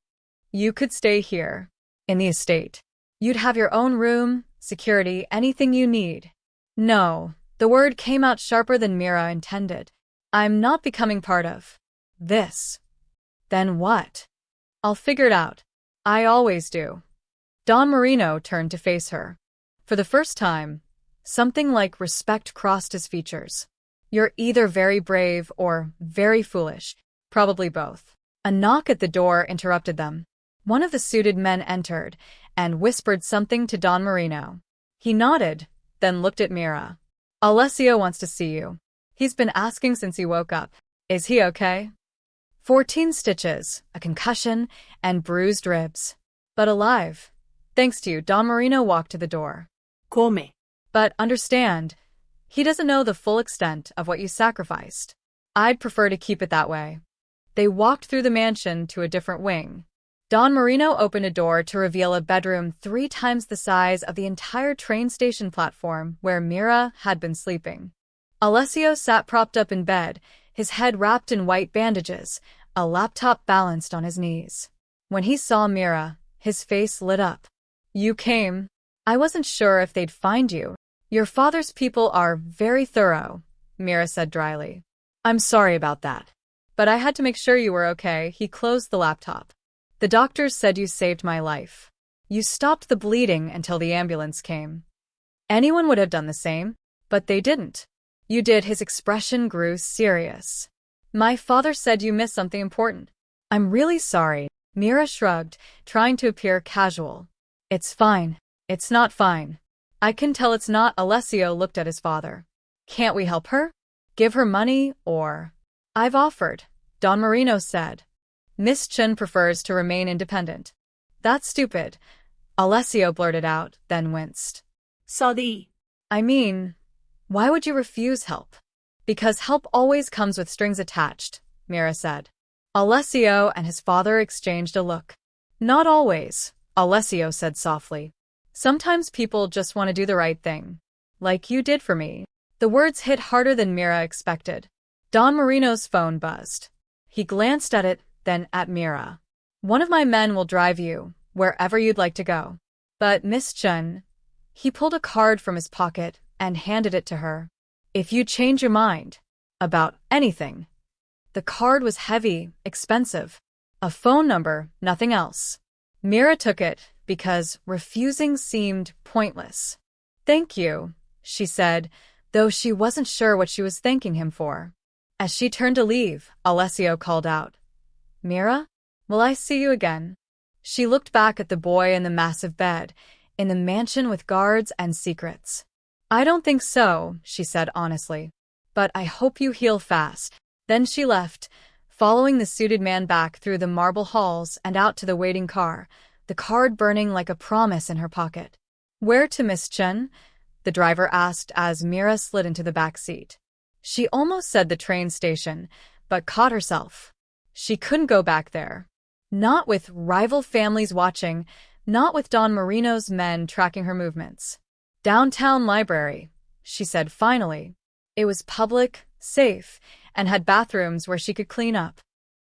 You could stay here. In the estate. You'd have your own room, security, anything you need. No. The word came out sharper than Mira intended. I'm not becoming part of this. Then what? I'll figure it out. I always do. Don Marino turned to face her. For the first time, something like respect crossed his features. You're either very brave or very foolish, probably both. A knock at the door interrupted them. One of the suited men entered and whispered something to Don Marino. He nodded, then looked at Mira. Alessio wants to see you. He's been asking since he woke up. Is he okay? 14 stitches, a concussion, and bruised ribs. But alive. Thanks to you, Don Marino walked to the door. Come. But understand, he doesn't know the full extent of what you sacrificed. I'd prefer to keep it that way. They walked through the mansion to a different wing. Don Marino opened a door to reveal a bedroom 3 times the size of the entire train station platform where Mira had been sleeping. Alessio sat propped up in bed, his head wrapped in white bandages, a laptop balanced on his knees. When he saw Mira, his face lit up. You came. I wasn't sure if they'd find you. Your father's people are very thorough, Mira said dryly. I'm sorry about that. But I had to make sure you were okay. He closed the laptop. The doctors said you saved my life. You stopped the bleeding until the ambulance came. Anyone would have done the same, but they didn't. You did. His expression grew serious. My father said you missed something important. I'm really sorry. Mira shrugged, trying to appear casual. It's fine. It's not fine. I can tell it's not. Alessio looked at his father. Can't we help her? Give her money, or... I've offered, Don Marino said. Miss Chen prefers to remain independent. That's stupid, Alessio blurted out, then winced. Saudi. I mean, why would you refuse help? Because help always comes with strings attached, Mira said. Alessio and his father exchanged a look. Not always, Alessio said softly. Sometimes people just want to do the right thing. Like you did for me. The words hit harder than Mira expected. Don Marino's phone buzzed. He glanced at it, then at Mira. One of my men will drive you, wherever you'd like to go. But Miss Chen, he pulled a card from his pocket and handed it to her. If you change your mind. About anything. The card was heavy, expensive. A phone number, nothing else. Mira took it because refusing seemed pointless. Thank you, she said, though she wasn't sure what she was thanking him for. As she turned to leave, Alessio called out, Mira, will I see you again? She looked back at the boy in the massive bed, in the mansion with guards and secrets. I don't think so, she said honestly. But I hope you heal fast. Then she left, following the suited man back through the marble halls and out to the waiting car, the card burning like a promise in her pocket. Where to, Miss Chen? The driver asked as Mira slid into the back seat. She almost said the train station, but caught herself. She couldn't go back there. Not with rival families watching, not with Don Marino's men tracking her movements. Downtown library, she said finally. It was public, safe, and had bathrooms where she could clean up.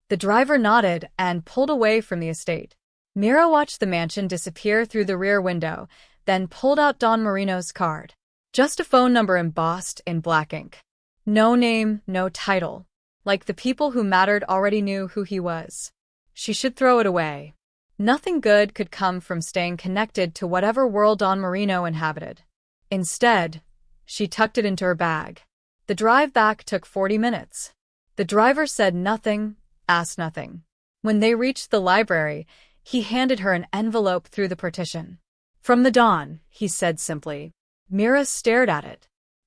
The driver nodded and pulled away from the estate. Mira watched the mansion disappear through the rear window, then pulled out Don Marino's card. Just a phone number embossed in black ink. No name, no title. Like the people who mattered already knew who he was. She should throw it away. Nothing good could come from staying connected to whatever world Don Marino inhabited. Instead, she tucked it into her bag. The drive back took 40 minutes. The driver said nothing, asked nothing. When they reached the library, he handed her an envelope through the partition. From the Don, he said simply. Mira stared at it.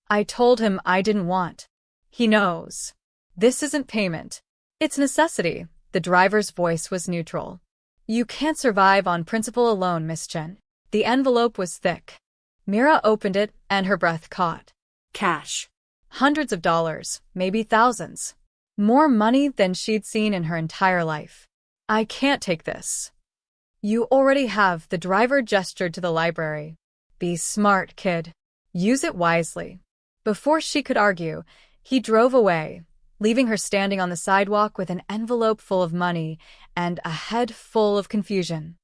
I told him I didn't want. He knows. This isn't payment. It's necessity. The driver's voice was neutral. You can't survive on principle alone, Miss Chen. The envelope was thick. Mira opened it and her breath caught. Cash. Hundreds of dollars, maybe thousands. More money than she'd seen in her entire life. I can't take this. You already have, the driver gestured to the library. Be smart, kid. Use it wisely. Before she could argue, he drove away, leaving her standing on the sidewalk with an envelope full of money and a head full of confusion.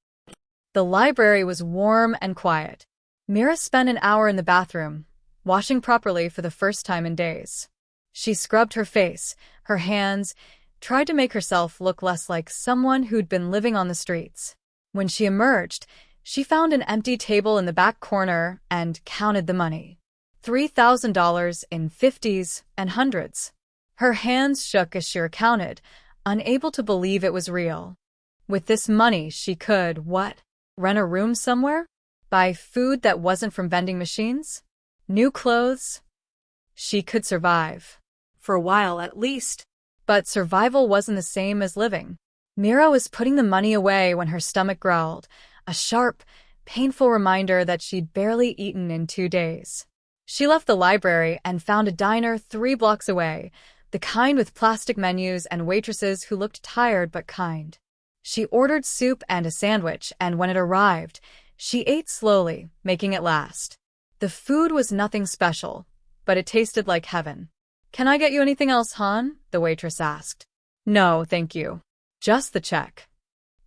The library was warm and quiet. Mira spent an hour in the bathroom, washing properly for the first time in days. She scrubbed her face, her hands, tried to make herself look less like someone who'd been living on the streets. When she emerged, she found an empty table in the back corner and counted the money. $3,000 in 50s and hundreds. Her hands shook as she recounted, unable to believe it was real. With this money, she could, what? Rent a room somewhere? Buy food that wasn't from vending machines? New clothes? She could survive. For a while, at least. But survival wasn't the same as living. Mira was putting the money away when her stomach growled, a sharp, painful reminder that she'd barely eaten in 2 days. She left the library and found a diner 3 blocks away, the kind with plastic menus and waitresses who looked tired but kind. She ordered soup and a sandwich, and when it arrived, she ate slowly, making it last. The food was nothing special, but it tasted like heaven. Can I get you anything else, hon? The waitress asked. No, thank you. Just the check.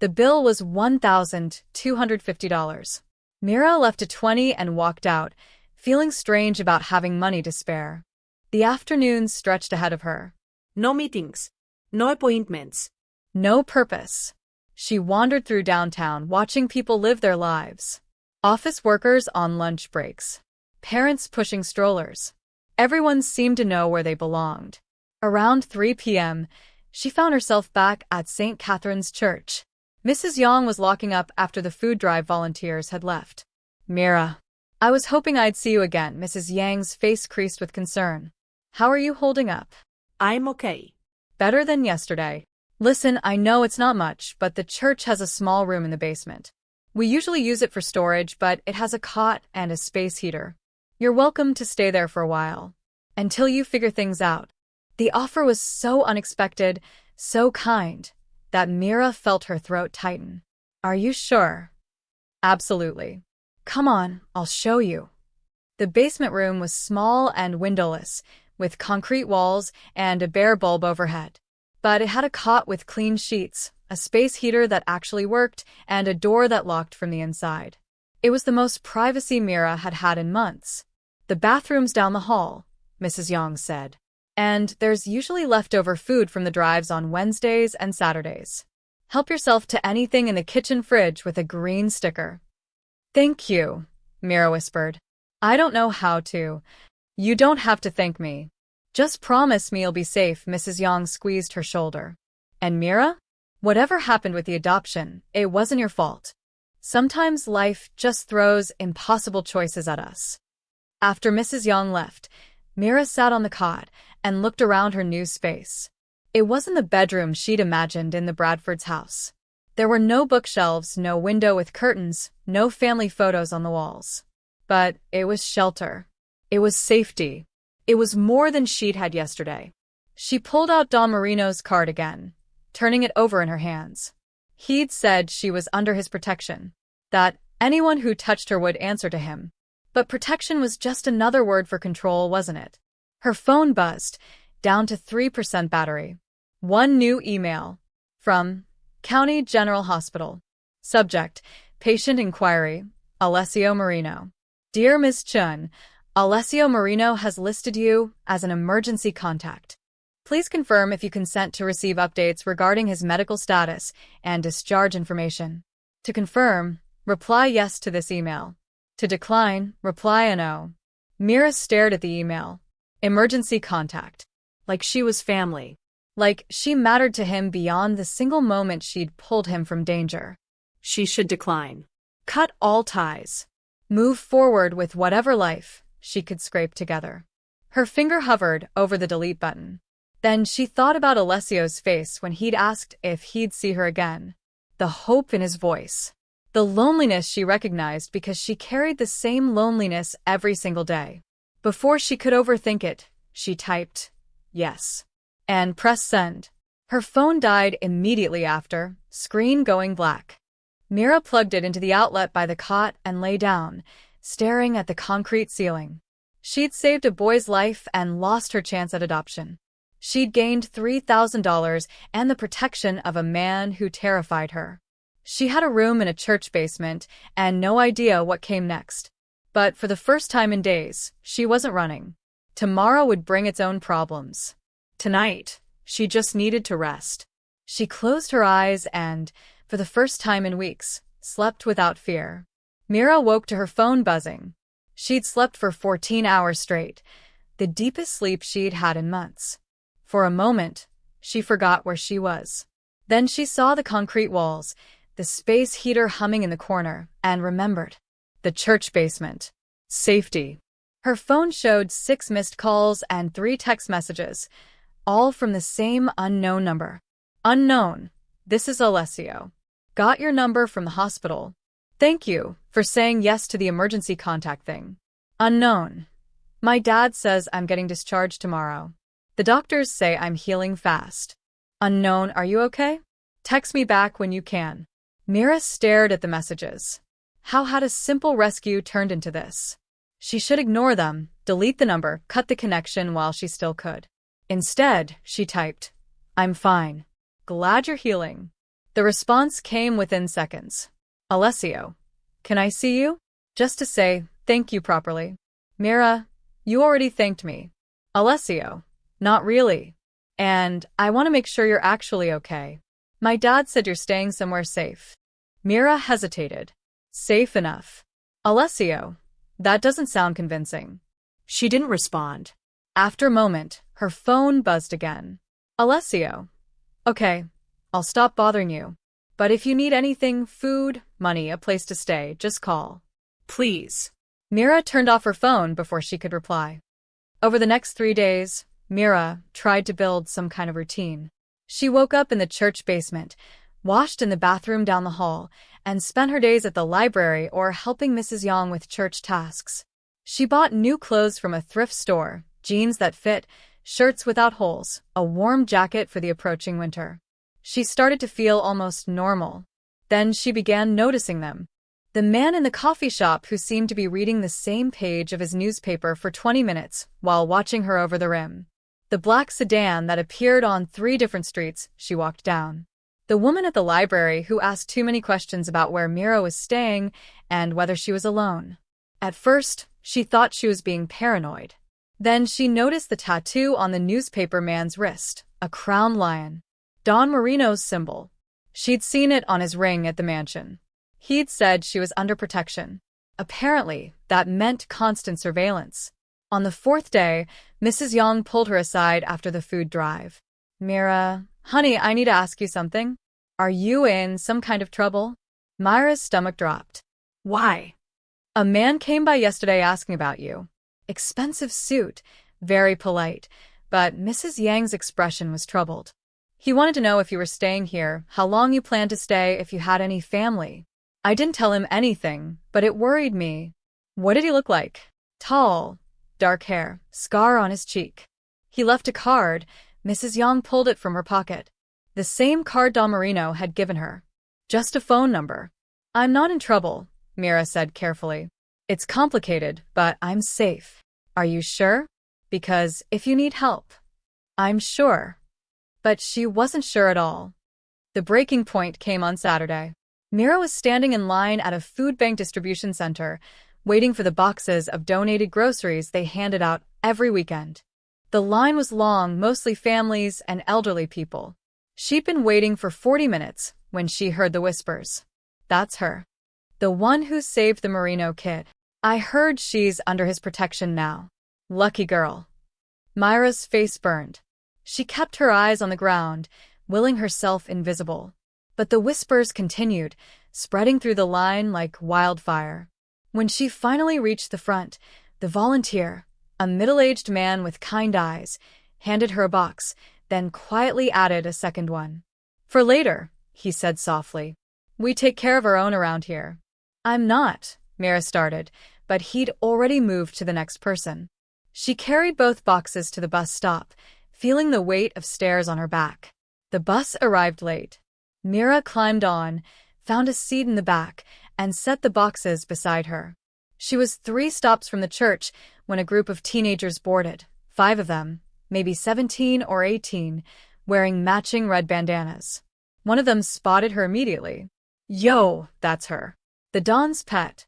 The bill was $1,250. Mira left a 20 and walked out, feeling strange about having money to spare. The afternoon stretched ahead of her. No meetings. No appointments. No purpose. She wandered through downtown, watching people live their lives. Office workers on lunch breaks. Parents pushing strollers. Everyone seemed to know where they belonged. Around 3 p.m., she found herself back at St. Catherine's Church. Mrs. Yang was locking up after the food drive volunteers had left. Mira. I was hoping I'd see you again. Mrs. Yang's face creased with concern. How are you holding up? I'm okay. Better than yesterday. Listen, I know it's not much, but the church has a small room in the basement. We usually use it for storage, but it has a cot and a space heater. You're welcome to stay there for a while. Until you figure things out. The offer was so unexpected, so kind, that Mira felt her throat tighten. Are you sure? Absolutely. Come on, I'll show you. The basement room was small and windowless, with concrete walls and a bare bulb overhead. But it had a cot with clean sheets, a space heater that actually worked, and a door that locked from the inside. It was the most privacy Mira had had in months. The bathroom's down the hall, Mrs. Yang said. And there's usually leftover food from the drives on Wednesdays and Saturdays. Help yourself to anything in the kitchen fridge with a green sticker. Thank you, Mira whispered. I don't know how to. You don't have to thank me. Just promise me you'll be safe, Mrs. Yang squeezed her shoulder. And Mira? Whatever happened with the adoption, it wasn't your fault. Sometimes life just throws impossible choices at us. After Mrs. Yang left, Mira sat on the cot and looked around her new space. It wasn't the bedroom she'd imagined in the Bradfords' house. There were no bookshelves, no window with curtains, no family photos on the walls. But it was shelter. It was safety. It was more than she'd had yesterday. She pulled out Don Marino's card again, turning it over in her hands. He'd said she was under his protection, that anyone who touched her would answer to him. But protection was just another word for control, wasn't it? Her phone buzzed, down to 3% battery. One new email. From County General Hospital. Subject, Patient Inquiry, Alessio Marino. Dear Ms. Chun, Alessio Marino has listed you as an emergency contact. Please confirm if you consent to receive updates regarding his medical status and discharge information. To confirm, reply yes to this email. To decline, reply a no. Mira stared at the email. Emergency contact. Like she was family. Like she mattered to him beyond the single moment she'd pulled him from danger. She should decline. Cut all ties. Move forward with whatever life she could scrape together. Her finger hovered over the delete button. Then she thought about Alessio's face when he'd asked if he'd see her again. The hope in his voice. The loneliness she recognized because she carried the same loneliness every single day. Before she could overthink it, she typed, yes, and pressed send. Her phone died immediately after, screen going black. Mira plugged it into the outlet by the cot and lay down, staring at the concrete ceiling. She'd saved a boy's life and lost her chance at adoption. She'd gained $3,000 and the protection of a man who terrified her. She had a room in a church basement and no idea what came next. But for the first time in days, she wasn't running. Tomorrow would bring its own problems. Tonight, she just needed to rest. She closed her eyes and, for the first time in weeks, slept without fear. Mira woke to her phone buzzing. She'd slept for 14 hours straight, the deepest sleep she'd had in months. For a moment, she forgot where she was. Then she saw the concrete walls, the space heater humming in the corner, and remembered. The church basement. Safety. Her phone showed 6 missed calls and 3 text messages, all from the same unknown number. Unknown. This is Alessio. Got your number from the hospital. Thank you for saying yes to the emergency contact thing. Unknown. My dad says I'm getting discharged tomorrow. The doctors say I'm healing fast. Unknown, are you okay? Text me back when you can. Mira stared at the messages. How had a simple rescue turned into this? She should ignore them, delete the number, cut the connection while she still could. Instead, she typed, I'm fine. Glad you're healing. The response came within seconds. Alessio, can I see you? Just to say thank you properly. Mira, you already thanked me. Alessio, not really. And I want to make sure you're actually okay. My dad said you're staying somewhere safe. Mira hesitated. Safe enough. Alessio, that doesn't sound convincing. She didn't respond. After a moment, her phone buzzed again. Alessio. Okay, I'll stop bothering you. But if you need anything, food, money, a place to stay, just call. Please. Mira turned off her phone before she could reply. Over the next 3 days, Mira tried to build some kind of routine. She woke up in the church basement, washed in the bathroom down the hall, and spent her days at the library or helping Mrs. Yang with church tasks. She bought new clothes from a thrift store, jeans that fit, shirts without holes, a warm jacket for the approaching winter. She started to feel almost normal. Then she began noticing them. The man in the coffee shop who seemed to be reading the same page of his newspaper for 20 minutes while watching her over the rim. The black sedan that appeared on 3 different streets she walked down. The woman at the library who asked too many questions about where Mira was staying and whether she was alone. At first, she thought she was being paranoid. Then she noticed the tattoo on the newspaper man's wrist, a crown lion. Don Marino's symbol. She'd seen it on his ring at the mansion. He'd said she was under protection. Apparently, that meant constant surveillance. On the 4th day, Mrs. Yang pulled her aside after the food drive. Mira, honey, I need to ask you something. Are you in some kind of trouble? Myra's stomach dropped. Why? A man came by yesterday asking about you. Expensive suit, very polite, but Mrs. Yang's expression was troubled. He wanted to know if you were staying here, how long you planned to stay, if you had any family. I didn't tell him anything, but it worried me. What did he look like? Tall, dark hair, scar on his cheek. He left a card. Mrs. Yang pulled it from her pocket. The same card Don Marino had given her. Just a phone number. I'm not in trouble, Mira said carefully. It's complicated, but I'm safe. Are you sure? Because if you need help. I'm sure. But she wasn't sure at all. The breaking point came on Saturday. Mira was standing in line at a food bank distribution center, waiting for the boxes of donated groceries they handed out every weekend. The line was long, mostly families and elderly people. She'd been waiting for 40 minutes when she heard the whispers. That's her. The one who saved the Marino kid. I heard she's under his protection now. Lucky girl. Myra's face burned. She kept her eyes on the ground, willing herself invisible. But the whispers continued, spreading through the line like wildfire. When she finally reached the front, the volunteer, a middle-aged man with kind eyes, handed her a box, then quietly added a second one. For later, he said softly. We take care of our own around here. I'm not, Mira started, but he'd already moved to the next person. She carried both boxes to the bus stop, feeling the weight of stairs on her back. The bus arrived late. Mira climbed on, found a seat in the back, and set the boxes beside her. She was 3 stops from the church when a group of teenagers boarded, 5 of them, maybe 17 or 18, wearing matching red bandanas. One of them spotted her immediately. Yo, that's her. The Don's pet.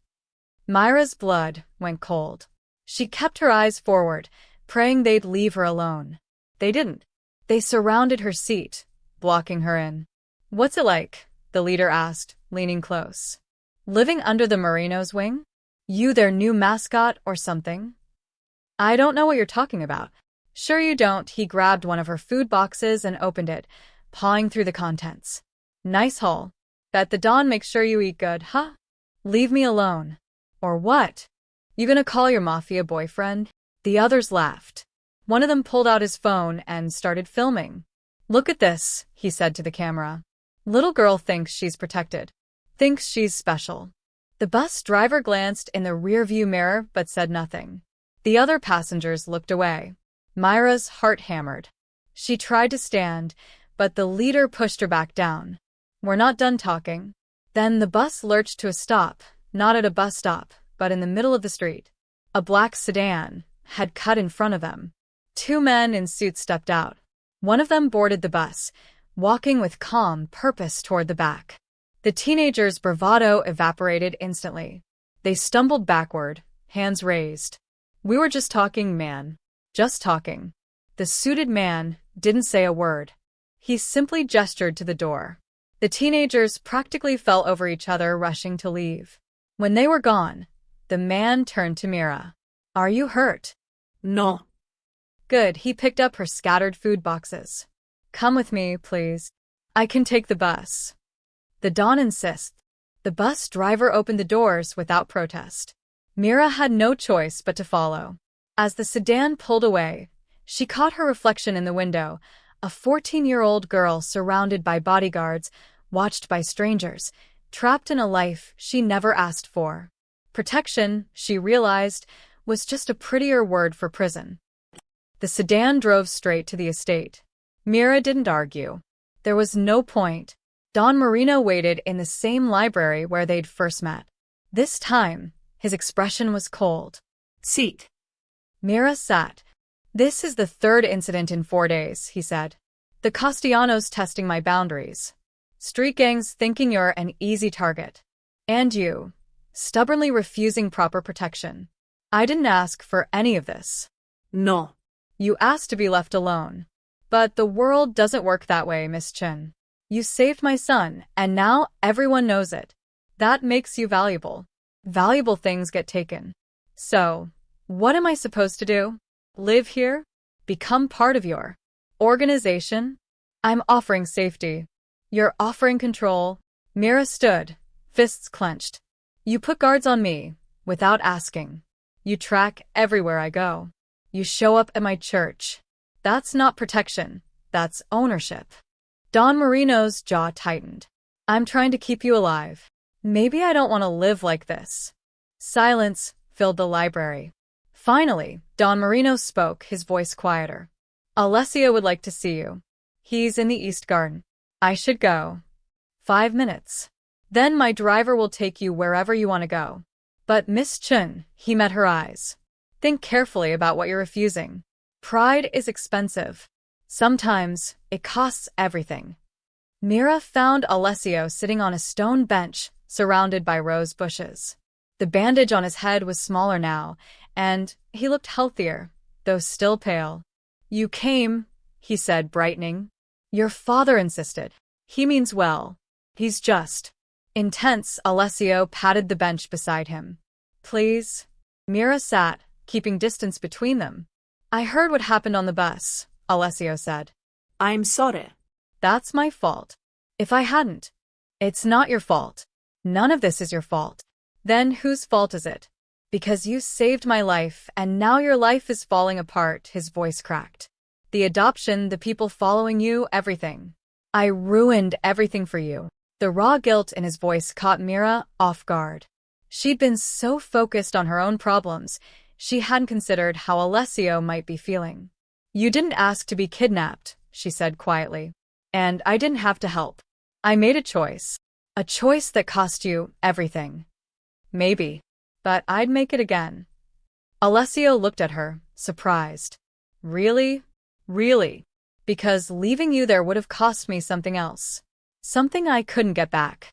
Myra's blood went cold. She kept her eyes forward, praying they'd leave her alone. They didn't. They surrounded her seat, blocking her in. What's it like? The leader asked, leaning close. Living under the Marino's wing? You their new mascot or something? I don't know what you're talking about. Sure you don't. He grabbed one of her food boxes and opened it, pawing through the contents. Nice haul. Bet the Don makes sure you eat good, huh? Leave me alone. Or what? You gonna call your Mafia boyfriend? The others laughed. One of them pulled out his phone and started filming. Look at this, he said to the camera. Little girl thinks she's protected. Thinks she's special. The bus driver glanced in the rearview mirror but said nothing. The other passengers looked away. Myra's heart hammered. She tried to stand, but the leader pushed her back down. We're not done talking. Then the bus lurched to a stop, not at a bus stop, but in the middle of the street. A black sedan had cut in front of them. 2 men in suits stepped out. One of them boarded the bus, walking with calm purpose toward the back. The teenager's bravado evaporated instantly. They stumbled backward, hands raised. We were just talking, man. Just talking. The suited man didn't say a word. He simply gestured to the door. The teenagers practically fell over each other, rushing to leave. When they were gone, the man turned to Mira. Are you hurt? No. Good, he picked up her scattered food boxes. Come with me, please. I can take the bus. The Don insists. The bus driver opened the doors without protest. Mira had no choice but to follow. As the sedan pulled away, she caught her reflection in the window, a 14-year-old girl surrounded by bodyguards, watched by strangers, trapped in a life she never asked for. Protection, she realized, was just a prettier word for prison. The sedan drove straight to the estate. Mira didn't argue. There was no point. Don Marino waited in the same library where they'd first met. This time, his expression was cold. Seat. Mira sat. This is the third incident in 4 days, he said. The Castellanos testing my boundaries. Street gangs thinking you're an easy target. And you, stubbornly refusing proper protection. I didn't ask for any of this. No. You asked to be left alone. But the world doesn't work that way, Miss Chen. You saved my son, and now everyone knows it. That makes you valuable. Valuable things get taken. So, what am I supposed to do? Live here? Become part of your organization? I'm offering safety. You're offering control. Mira stood, fists clenched. You put guards on me, without asking. You track everywhere I go. You show up at my church. That's not protection. That's ownership. Don Marino's jaw tightened. I'm trying to keep you alive. Maybe I don't want to live like this. Silence filled the library. Finally, Don Marino spoke, his voice quieter. Alessio would like to see you. He's in the East Garden. I should go. 5 minutes. Then my driver will take you wherever you want to go. But Miss Chen, he met her eyes. Think carefully about what you're refusing. Pride is expensive. Sometimes it costs everything. Mira found Alessio sitting on a stone bench surrounded by rose bushes. The bandage on his head was smaller now, and he looked healthier, though still pale. You came, he said, brightening. Your father insisted. He means well. He's just. Intense, Alessio patted the bench beside him. Please? Mira sat, keeping distance between them. I heard what happened on the bus, Alessio said. I'm sorry. That's my fault. If I hadn't. It's not your fault. None of this is your fault. Then whose fault is it? Because you saved my life, and now your life is falling apart, his voice cracked. The adoption, the people following you, everything. I ruined everything for you. The raw guilt in his voice caught Mira off guard. She'd been so focused on her own problems, she hadn't considered how Alessio might be feeling. You didn't ask to be kidnapped, she said quietly. And I didn't have to help. I made a choice. A choice that cost you everything. Maybe. But I'd make it again. Alessio looked at her, surprised. Really? Really? Because leaving you there would have cost me something else. Something I couldn't get back.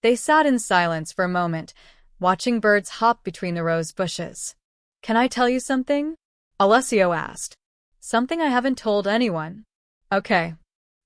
They sat in silence for a moment, watching birds hop between the rose bushes. Can I tell you something? Alessio asked. Something I haven't told anyone. Okay.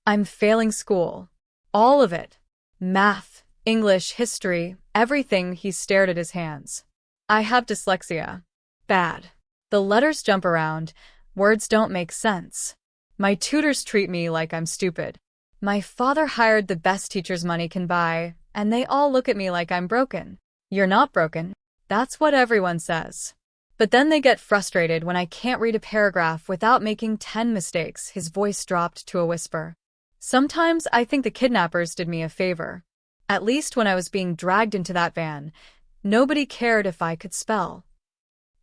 I'm failing school. All of it. Math, English, history, everything. He stared at his hands. I have dyslexia. Bad. The letters jump around. Words don't make sense. My tutors treat me like I'm stupid. My father hired the best teachers money can buy, and they all look at me like I'm broken. You're not broken. That's what everyone says. But then they get frustrated when I can't read a paragraph without making 10 mistakes. His voice dropped to a whisper. Sometimes I think the kidnappers did me a favor. At least when I was being dragged into that van, nobody cared if I could spell.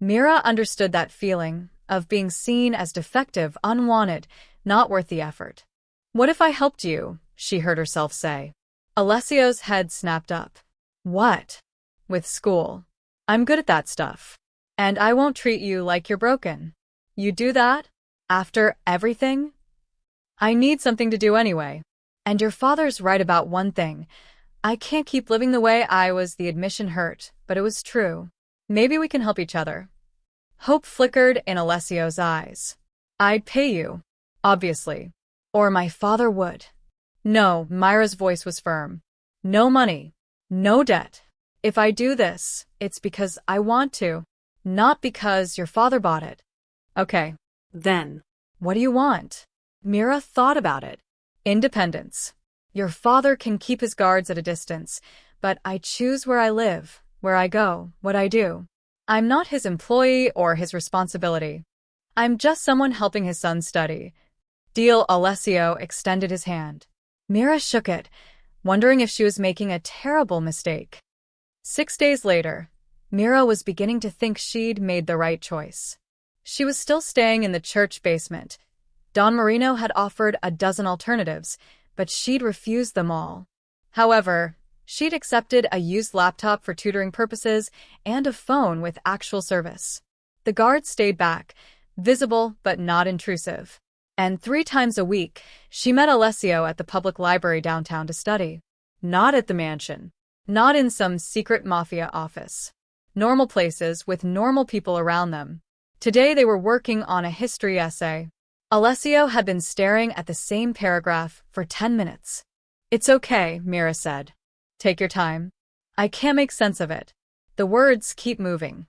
Mira understood that feeling of being seen as defective, unwanted, not worth the effort. What if I helped you? She heard herself say. Alessio's head snapped up. What? With school. I'm good at that stuff. And I won't treat you like you're broken. You do that? After everything? I need something to do anyway. And your father's right about one thing. I can't keep living the way I was. The admission hurt, but it was true. Maybe we can help each other. Hope flickered in Alessio's eyes. I'd pay you. Obviously. Or my father would. No, Myra's voice was firm. No money. No debt. If I do this, it's because I want to. Not because your father bought it. Okay. Then. What do you want? Mira thought about it. Independence. Your father can keep his guards at a distance, but I choose where I live, where I go, what I do. I'm not his employee or his responsibility. I'm just someone helping his son study. Deal. Alessio extended his hand. Mira shook it. wondering if she was making a terrible mistake. 6 days later, Mira was beginning to think she'd made the right choice. She was still staying in the church basement. Don Marino had offered a dozen alternatives, but she'd refused them all. However, she'd accepted a used laptop for tutoring purposes and a phone with actual service. The guard stayed back, visible but not intrusive. And 3 times a week, she met Alessio at the public library downtown to study. Not at the mansion. Not in some secret mafia office. Normal places with normal people around them. Today they were working on a history essay. Alessio had been staring at the same paragraph for 10 minutes. "It's okay," Mira said. "Take your time. I can't make sense of it. The words keep moving."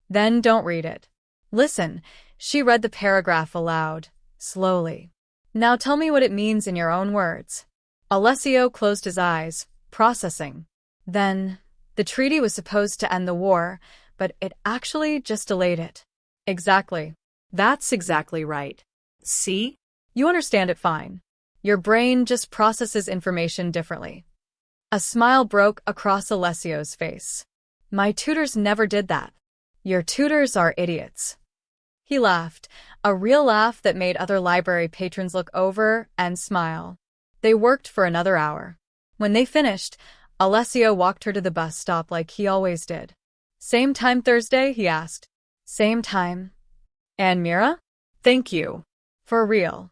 "Then don't read it. Listen." She read the paragraph aloud, slowly. "Now tell me what it means in your own words." Alessio closed his eyes, processing. Then, the treaty was supposed to end the war, but it actually just delayed it. Exactly. That's exactly right. See? You understand it fine. Your brain just processes information differently. A smile broke across Alessio's face. "My tutors never did that. Your tutors are idiots." He laughed, a real laugh that made other library patrons look over and smile. They worked for another hour. When they finished, Alessio walked her to the bus stop like he always did. "Same time Thursday?" he asked. "Same time." "And Mira?" "Thank you. For real."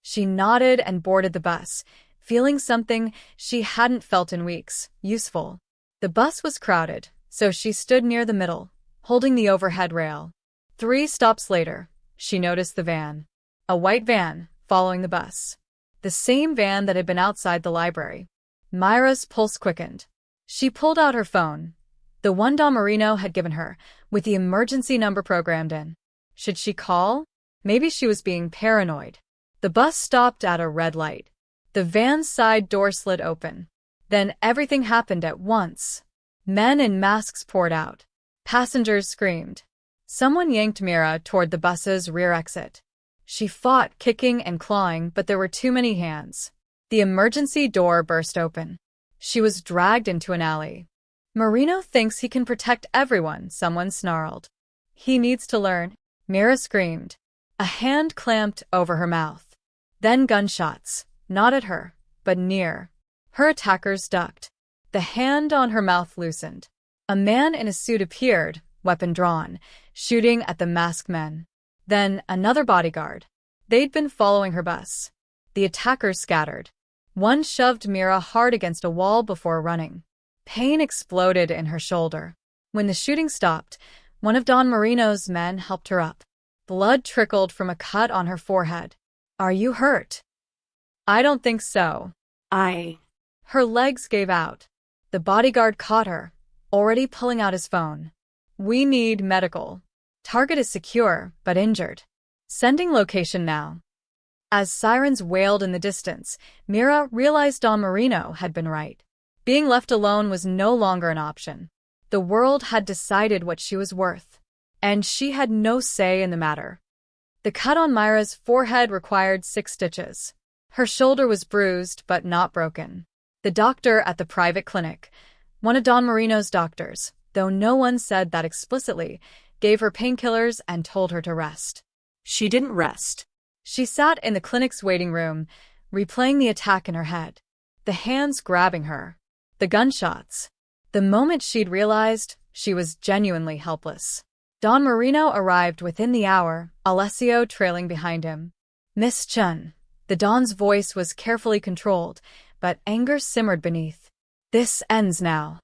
She nodded and boarded the bus, feeling something she hadn't felt in weeks, useful. The bus was crowded, so she stood near the middle, holding the overhead rail. 3 stops later, she noticed the van. A white van, following the bus. The same van that had been outside the library. Myra's pulse quickened. She pulled out her phone, the one Don Marino had given her, with the emergency number programmed in. Should she call? Maybe she was being paranoid. The bus stopped at a red light. The van's side door slid open. Then everything happened at once. Men in masks poured out. Passengers screamed. Someone yanked Mira toward the bus's rear exit. She fought, kicking and clawing, but there were too many hands. The emergency door burst open. She was dragged into an alley. "Marino thinks he can protect everyone," someone snarled. "He needs to learn." Mira screamed. A hand clamped over her mouth. Then gunshots, not at her, but near. Her attackers ducked. The hand on her mouth loosened. A man in a suit appeared, weapon drawn, shooting at the masked men. Then another bodyguard. They'd been following her bus. The attackers scattered. One shoved Mira hard against a wall before running. Pain exploded in her shoulder. When the shooting stopped, one of Don Marino's men helped her up. Blood trickled from a cut on her forehead. "Are you hurt?" "I don't think so." Her legs gave out. The bodyguard caught her, already pulling out his phone. "We need medical. Target is secure, but injured. Sending location now." As sirens wailed in the distance, Mira realized Don Marino had been right. Being left alone was no longer an option. The world had decided what she was worth, and she had no say in the matter. The cut on Myra's forehead required 6 stitches. Her shoulder was bruised but not broken. The doctor at the private clinic, one of Don Marino's doctors, though no one said that explicitly, gave her painkillers and told her to rest. She didn't rest. She sat in the clinic's waiting room, replaying the attack in her head. The hands grabbing her. The gunshots. The moment she'd realized, she was genuinely helpless. Don Marino arrived within the hour, Alessio trailing behind him. "Miss Chun." The Don's voice was carefully controlled, but anger simmered beneath. "This ends now."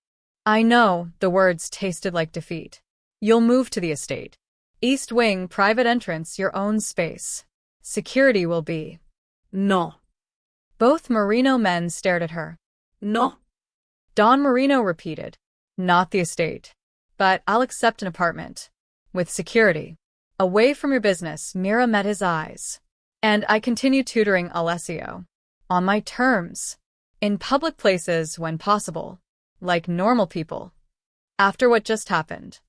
"I know," the words tasted like defeat. "You'll move to the estate. East wing, private entrance, your own space. Security will be." "No." Both Marino men stared at her. "No." Don Marino repeated. "Not the estate. But I'll accept an apartment. With security. Away from your business." Mira met his eyes. "And I continue tutoring Alessio. On my terms. In public places when possible. Like normal people. After what just happened.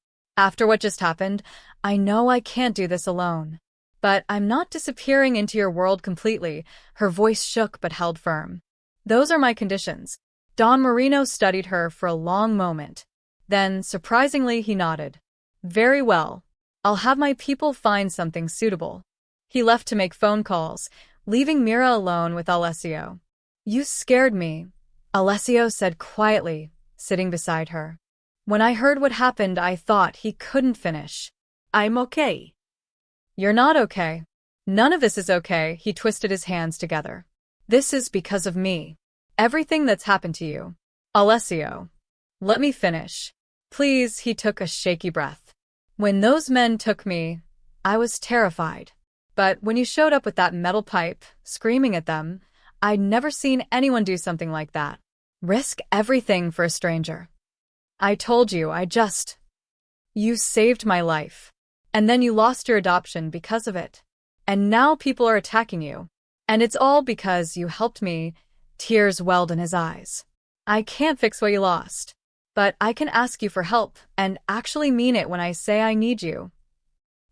I know I can't do this alone. But I'm not disappearing into your world completely." Her voice shook but held firm. Those are my conditions. Don Marino studied her for a long moment. Then, surprisingly, he nodded. Very well. I'll have my people find something suitable. He left to make phone calls, leaving Mira alone with Alessio. You scared me, Alessio said quietly, sitting beside her. When I heard what happened, I thought he couldn't finish. I'm okay. You're not okay. None of this is okay, he twisted his hands together. This is because of me. Everything that's happened to you. Alessio. Let me finish. Please, he took a shaky breath. When those men took me, I was terrified. But when you showed up with that metal pipe, screaming at them, I'd never seen anyone do something like that. Risk everything for a stranger. I told you, You saved my life. And then you lost your adoption because of it. And now people are attacking you. And it's all because you helped me. Tears welled in his eyes. I can't fix what you lost. But I can ask you for help, and actually mean it when I say I need you.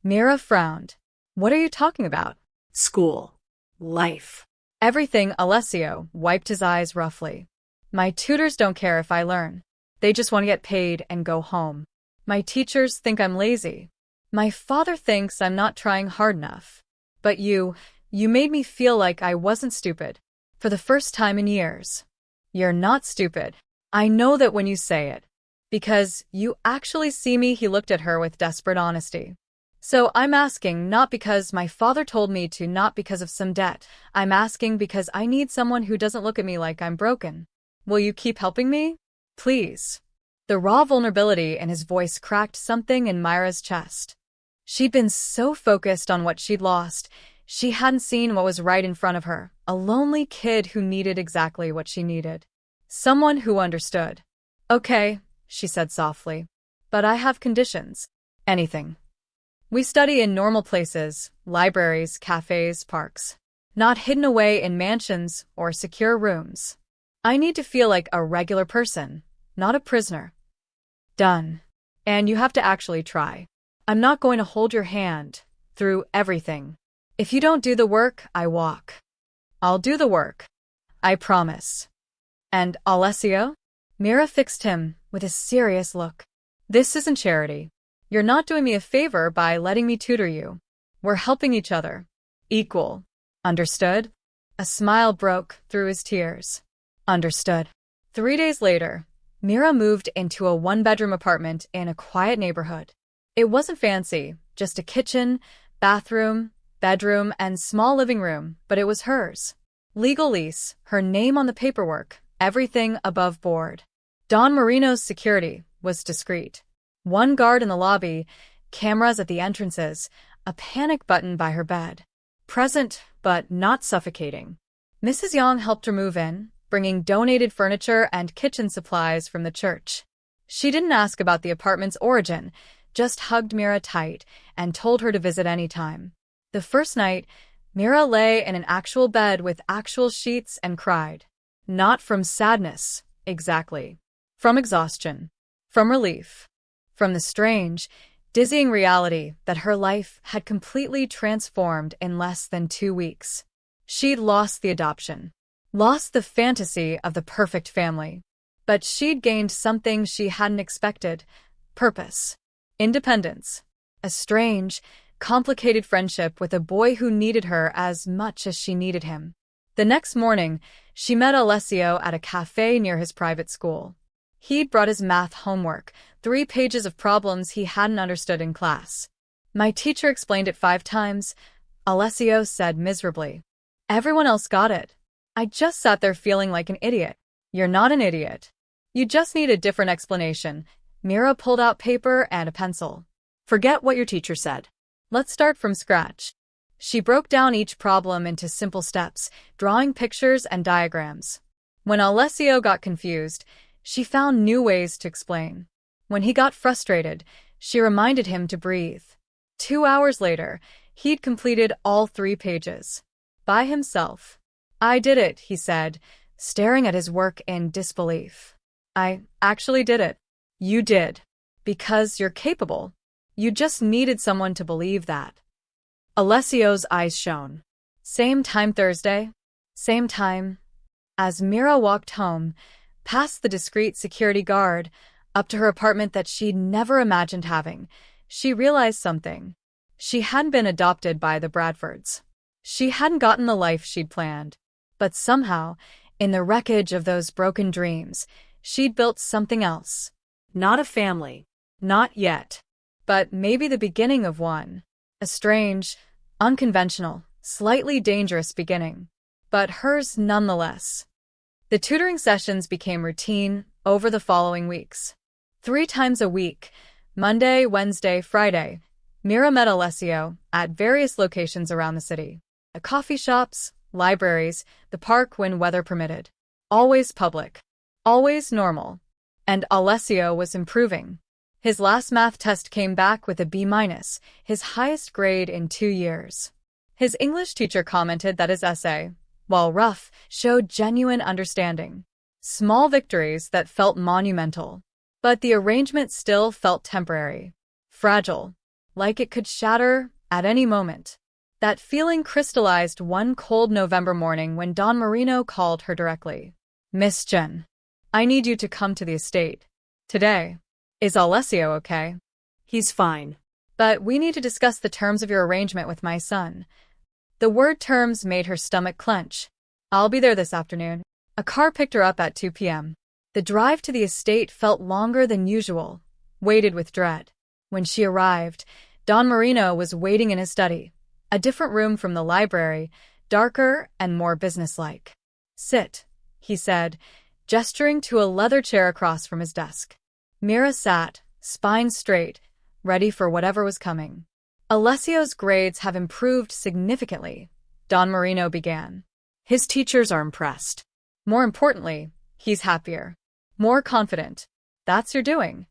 Mira frowned. What are you talking about? School. Life. Everything. Alessio wiped his eyes roughly. My tutors don't care if I learn. They just want to get paid and go home. My teachers think I'm lazy. My father thinks I'm not trying hard enough. But you made me feel like I wasn't stupid. For the first time in years. You're not stupid. I know that when you say it. Because you actually see me. He looked at her with desperate honesty. So I'm asking not because my father told me to, not because of some debt. I'm asking because I need someone who doesn't look at me like I'm broken. Will you keep helping me? Please. The raw vulnerability in his voice cracked something in Myra's chest. She'd been so focused on what she'd lost, she hadn't seen what was right in front of her, a lonely kid who needed exactly what she needed. Someone who understood. Okay, she said softly. But I have conditions. Anything. We study in normal places, libraries, cafes, parks. Not hidden away in mansions or secure rooms. I need to feel like a regular person, not a prisoner. Done. And you have to actually try. I'm not going to hold your hand through everything. If you don't do the work, I walk. I'll do the work. I promise. And Alessio? Mira fixed him with a serious look. This isn't charity. You're not doing me a favor by letting me tutor you. We're helping each other. Equal. Understood? A smile broke through his tears. Understood. 3 days later, Mira moved into a one-bedroom apartment in a quiet neighborhood. It wasn't fancy, just a kitchen, bathroom, bedroom, and small living room, but it was hers. Legal lease, her name on the paperwork, everything above board. Don Marino's security was discreet. One guard in the lobby, cameras at the entrances, a panic button by her bed. Present, but not suffocating. Mrs. Yang helped her move in, bringing donated furniture and kitchen supplies from the church. She didn't ask about the apartment's origin, just hugged Mira tight and told her to visit any time. The first night, Mira lay in an actual bed with actual sheets and cried. Not from sadness, exactly. From exhaustion. From relief. From the strange, dizzying reality that her life had completely transformed in less than 2 weeks. She'd lost the adoption. Lost the fantasy of the perfect family. But she'd gained something she hadn't expected. Purpose. Independence. A strange, complicated friendship with a boy who needed her as much as she needed him. The next morning, she met Alessio at a cafe near his private school. He'd brought his math homework, 3 pages of problems he hadn't understood in class. My teacher explained it 5 times, Alessio said miserably. Everyone else got it. I just sat there feeling like an idiot. You're not an idiot. You just need a different explanation. Mira pulled out paper and a pencil. Forget what your teacher said. Let's start from scratch. She broke down each problem into simple steps, drawing pictures and diagrams. When Alessio got confused, she found new ways to explain. When he got frustrated, she reminded him to breathe. 2 hours later, he'd completed all 3 pages. By himself. I did it, he said, staring at his work in disbelief. I actually did it. You did. Because you're capable. You just needed someone to believe that. Alessio's eyes shone. Same time Thursday? Same time? As Mira walked home, past the discreet security guard, up to her apartment that she'd never imagined having, she realized something. She hadn't been adopted by the Bradfords. She hadn't gotten the life she'd planned. But somehow, in the wreckage of those broken dreams, she'd built something else. Not a family. Not yet. But maybe the beginning of one. A strange, unconventional, slightly dangerous beginning. But hers nonetheless. The tutoring sessions became routine over the following weeks. 3 times a week, Monday, Wednesday, Friday, Mira met Alessio at various locations around the city. Coffee shops, libraries, the park when weather permitted. Always public. Always normal. And Alessio was improving. His last math test came back with a B-, his highest grade in 2 years. His English teacher commented that his essay, while rough, showed genuine understanding. Small victories that felt monumental. But the arrangement still felt temporary. Fragile. Like it could shatter at any moment. That feeling crystallized one cold November morning when Don Marino called her directly. "Miss Jen, I need you to come to the estate. Today. Is Alessio okay?" He's fine. "But we need to discuss the terms of your arrangement with my son." The word terms made her stomach clench. "I'll be there this afternoon." A car picked her up at 2 p.m. The drive to the estate felt longer than usual, weighted with dread. When she arrived, Don Marino was waiting in his study, a different room from the library, darker and more businesslike. "Sit," he said, gesturing to a leather chair across from his desk. Mira sat, spine straight, ready for whatever was coming. "Alessio's grades have improved significantly," Don Marino began. His teachers are impressed. "More importantly, he's happier. More confident. That's your doing."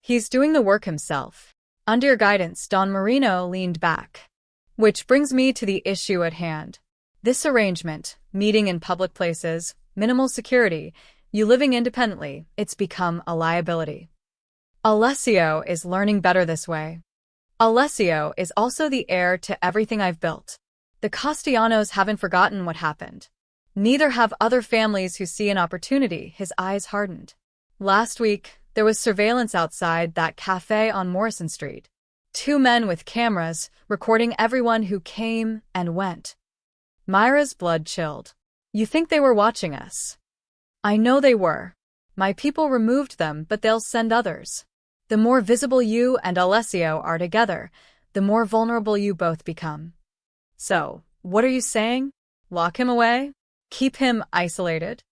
"He's doing the work himself. Under your guidance," Don Marino leaned back. "Which brings me to the issue at hand. This arrangement, meeting in public places, minimal security, you living independently, it's become a liability. Alessio is learning better this way. Alessio is also the heir to everything I've built. The Castellanos haven't forgotten what happened. Neither have other families who see an opportunity." His eyes hardened. "Last week, there was surveillance outside that cafe on Morrison Street. 2 men with cameras recording everyone who came and went." Myra's blood chilled. "You think they were watching us?" "I know they were. My people removed them, but they'll send others. The more visible you and Alessio are together, the more vulnerable you both become." "So, what are you saying? Lock him away? Keep him isolated?"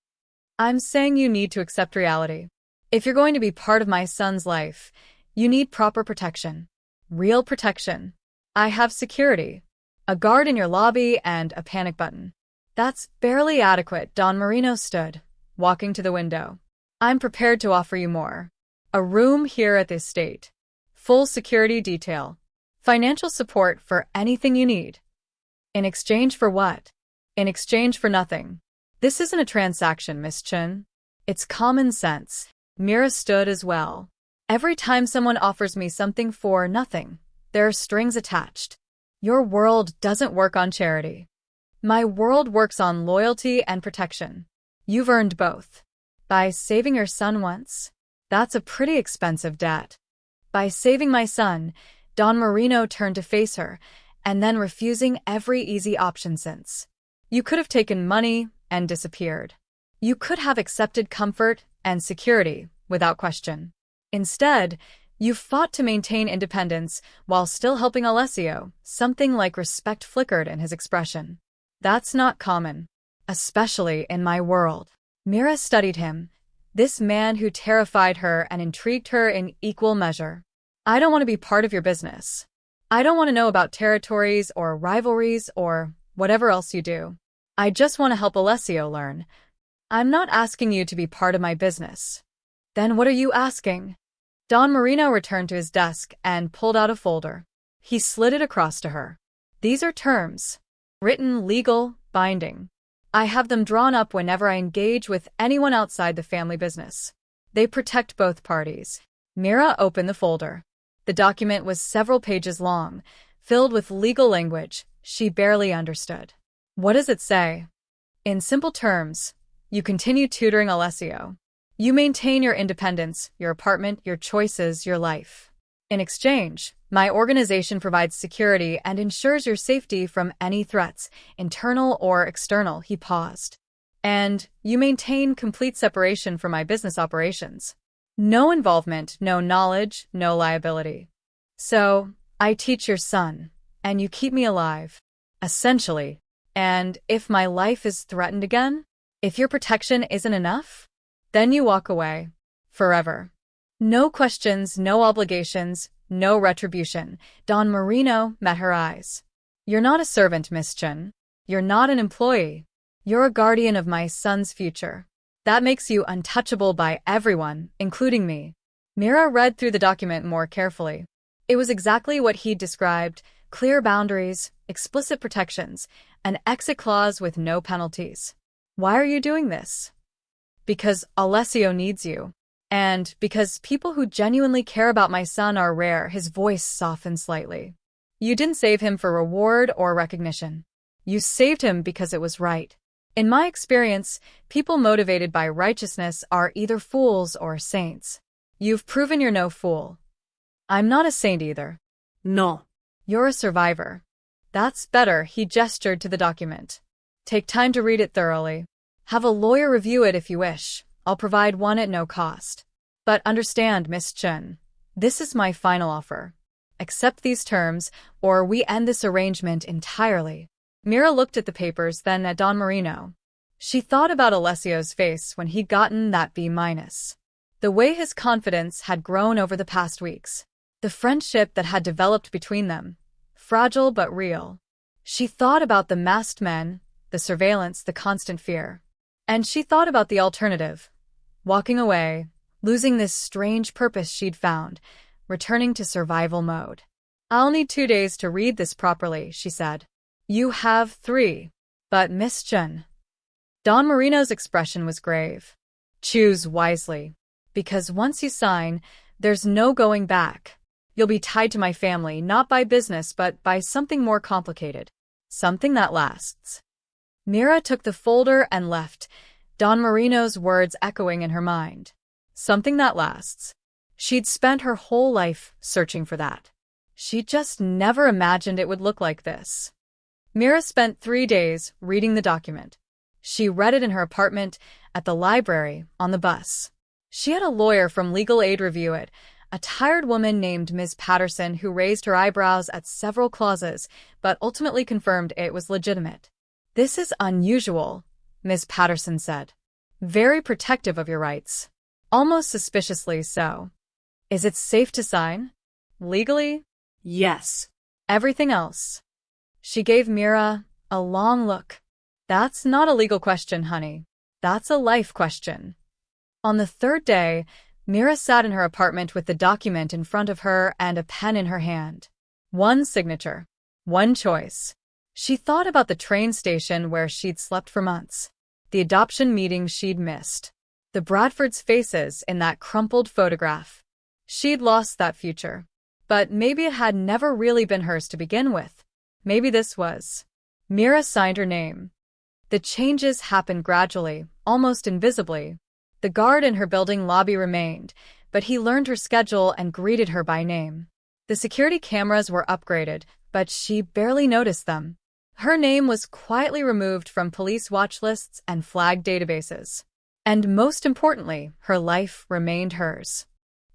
"I'm saying you need to accept reality. If you're going to be part of my son's life, you need proper protection. Real protection. I have security. A guard in your lobby and a panic button. That's barely adequate." Don Marino stood, walking to the window. "I'm prepared to offer you more. A room here at the estate. Full security detail. Financial support for anything you need." "In exchange for what?" "In exchange for nothing. This isn't a transaction, Miss Chen. It's common sense." Mira stood as well. "Every time someone offers me something for nothing, there are strings attached. Your world doesn't work on charity. My world works on loyalty and protection. You've earned both. By saving your son once, that's a pretty expensive debt. By saving my son," Don Marino turned to face her, "and then refusing every easy option since. You could have taken money and disappeared. You could have accepted comfort and security without question. Instead, you fought to maintain independence while still helping Alessio." Something like respect flickered in his expression. "That's not common. Especially in my world." Mira studied him, this man who terrified her and intrigued her in equal measure. "I don't want to be part of your business. I don't want to know about territories or rivalries or whatever else you do. I just want to help Alessio learn. I'm not asking you to be part of my business." "Then what are you asking?" Don Marino returned to his desk and pulled out a folder. He slid it across to her. "These are terms. Written, legal, binding. I have them drawn up whenever I engage with anyone outside the family business. They protect both parties." Mira opened the folder. The document was several pages long, filled with legal language she barely understood. "What does it say?" "In simple terms, You continue tutoring Alessio. You maintain your independence, your apartment, your choices, your life. In exchange, my organization provides security and ensures your safety from any threats, internal or external. He paused. And you maintain complete separation from my business operations. No involvement, no knowledge, no liability. So, I teach your son, and you keep me alive. Essentially. And if my life is threatened again, if your protection isn't enough, then you walk away. Forever. No questions, no obligations, no retribution. Don Marino met her eyes. You're not a servant, Miss Chen. You're not an employee. You're a guardian of my son's future. That makes you untouchable by everyone, including me. Mira read through the document more carefully. It was exactly what he'd described: clear boundaries, explicit protections, an exit clause with no penalties. Why are you doing this? Because Alessio needs you. And because people who genuinely care about my son are rare. His voice softened slightly. You didn't save him for reward or recognition. You saved him because it was right. In my experience, people motivated by righteousness are either fools or saints. You've proven you're no fool. I'm not a saint either. No. You're a survivor. That's better. He gestured to the document. Take time to read it thoroughly. Have a lawyer review it if you wish. I'll provide one at no cost. But understand, Miss Chen, this is my final offer. Accept these terms, or we end this arrangement entirely. Mira looked at the papers, then at Don Marino. She thought about Alessio's face when he'd gotten that B-. The way his confidence had grown over the past weeks. The friendship that had developed between them. Fragile but real. She thought about the masked men, the surveillance, the constant fear. And she thought about the alternative. Walking away, losing this strange purpose she'd found, returning to survival mode. I'll need 2 days to read this properly, she said. You have 3. But Miss Chen. Don Marino's expression was grave. Choose wisely. Because once you sign, there's no going back. You'll be tied to my family, not by business but by something more complicated. Something that lasts. Mira took the folder and left, Don Marino's words echoing in her mind. Something that lasts. She'd spent her whole life searching for that. She just never imagined it would look like this. Mira spent 3 days reading the document. She read it in her apartment, at the library, on the bus. She had a lawyer from legal aid review it, a tired woman named Ms. Patterson who raised her eyebrows at several clauses, but ultimately confirmed it was legitimate. This is unusual, Ms. Patterson said. Very protective of your rights. Almost suspiciously so. Is it safe to sign? Legally? Yes. Everything else. She gave Mira a long look. That's not a legal question, honey. That's a life question. On the 3rd day, Mira sat in her apartment with the document in front of her and a pen in her hand. One signature. One choice. She thought about the train station where she'd slept for months. The adoption meetings she'd missed. The Bradfords' faces in that crumpled photograph. She'd lost that future. But maybe it had never really been hers to begin with. Maybe this was. Mira signed her name. The changes happened gradually, almost invisibly. The guard in her building lobby remained, but he learned her schedule and greeted her by name. The security cameras were upgraded, but she barely noticed them. Her name was quietly removed from police watch lists and flagged databases. And most importantly, her life remained hers.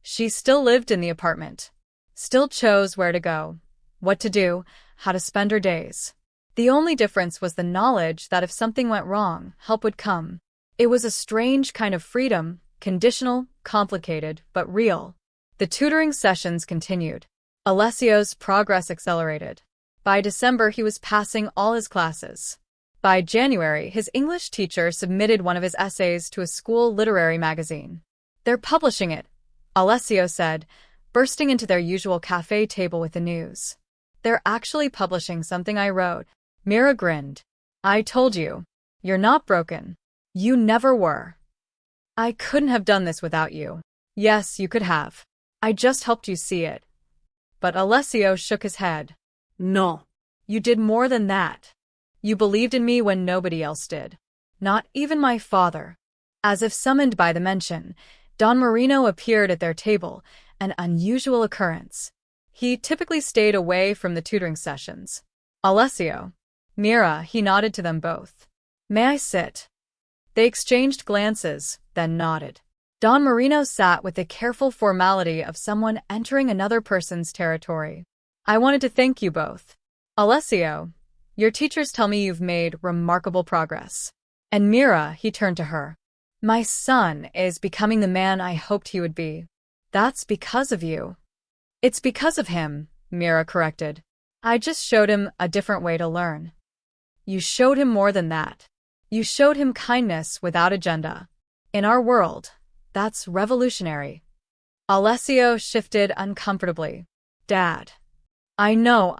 She still lived in the apartment. Still chose where to go, what to do, how to spend her days. The only difference was the knowledge that if something went wrong, help would come. It was a strange kind of freedom, conditional, complicated, but real. The tutoring sessions continued. Alessio's progress accelerated. By December, he was passing all his classes. By January, his English teacher submitted one of his essays to a school literary magazine. They're publishing it, Alessio said, bursting into their usual cafe table with the news. They're actually publishing something I wrote. Mira grinned. I told you. You're not broken. You never were. I couldn't have done this without you. Yes, you could have. I just helped you see it. But Alessio shook his head. No. You did more than that. You believed in me when nobody else did. Not even my father. As if summoned by the mention, Don Marino appeared at their table, an unusual occurrence. He typically stayed away from the tutoring sessions. Alessio. Mira, he nodded to them both. May I sit? They exchanged glances, then nodded. Don Marino sat with the careful formality of someone entering another person's territory. I wanted to thank you both. Alessio, your teachers tell me you've made remarkable progress. And Mira, he turned to her. My son is becoming the man I hoped he would be. That's because of you. It's because of him, Mira corrected. I just showed him a different way to learn. You showed him more than that. You showed him kindness without agenda. In our world, that's revolutionary. Alessio shifted uncomfortably. Dad. I know.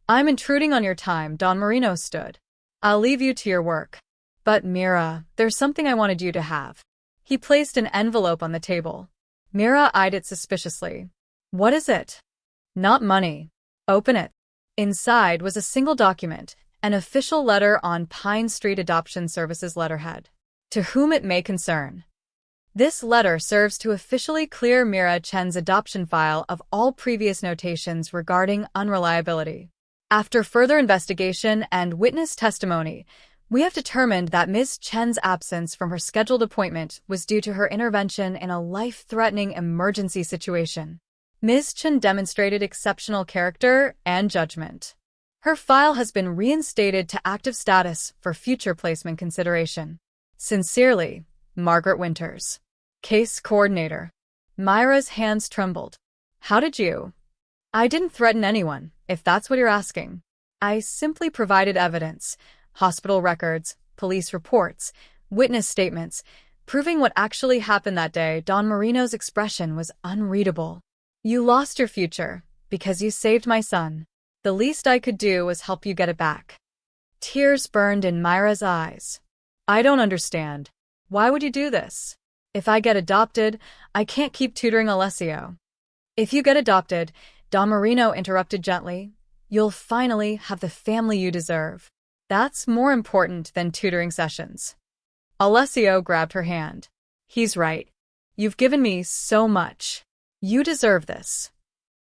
I'm intruding on your time, Don Marino stood. I'll leave you to your work. But Mira, there's something I wanted you to have. He placed an envelope on the table. Mira eyed it suspiciously. What is it? Not money. Open it. Inside was a single document, an official letter on Pine Street Adoption Services letterhead. To whom it may concern. This letter serves to officially clear Mira Chen's adoption file of all previous notations regarding unreliability. After further investigation and witness testimony, we have determined that Ms. Chen's absence from her scheduled appointment was due to her intervention in a life-threatening emergency situation. Ms. Chen demonstrated exceptional character and judgment. Her file has been reinstated to active status for future placement consideration. Sincerely, Margaret Winters. Case Coordinator. Myra's hands trembled. How did you? I didn't threaten anyone, if that's what you're asking. I simply provided evidence. Hospital records, police reports, witness statements, proving what actually happened that day. Don Marino's expression was unreadable. You lost your future, because you saved my son. The least I could do was help you get it back. Tears burned in Myra's eyes. I don't understand. Why would you do this? If I get adopted, I can't keep tutoring Alessio. If you get adopted, Don Marino interrupted gently, you'll finally have the family you deserve. That's more important than tutoring sessions. Alessio grabbed her hand. He's right. You've given me so much. You deserve this.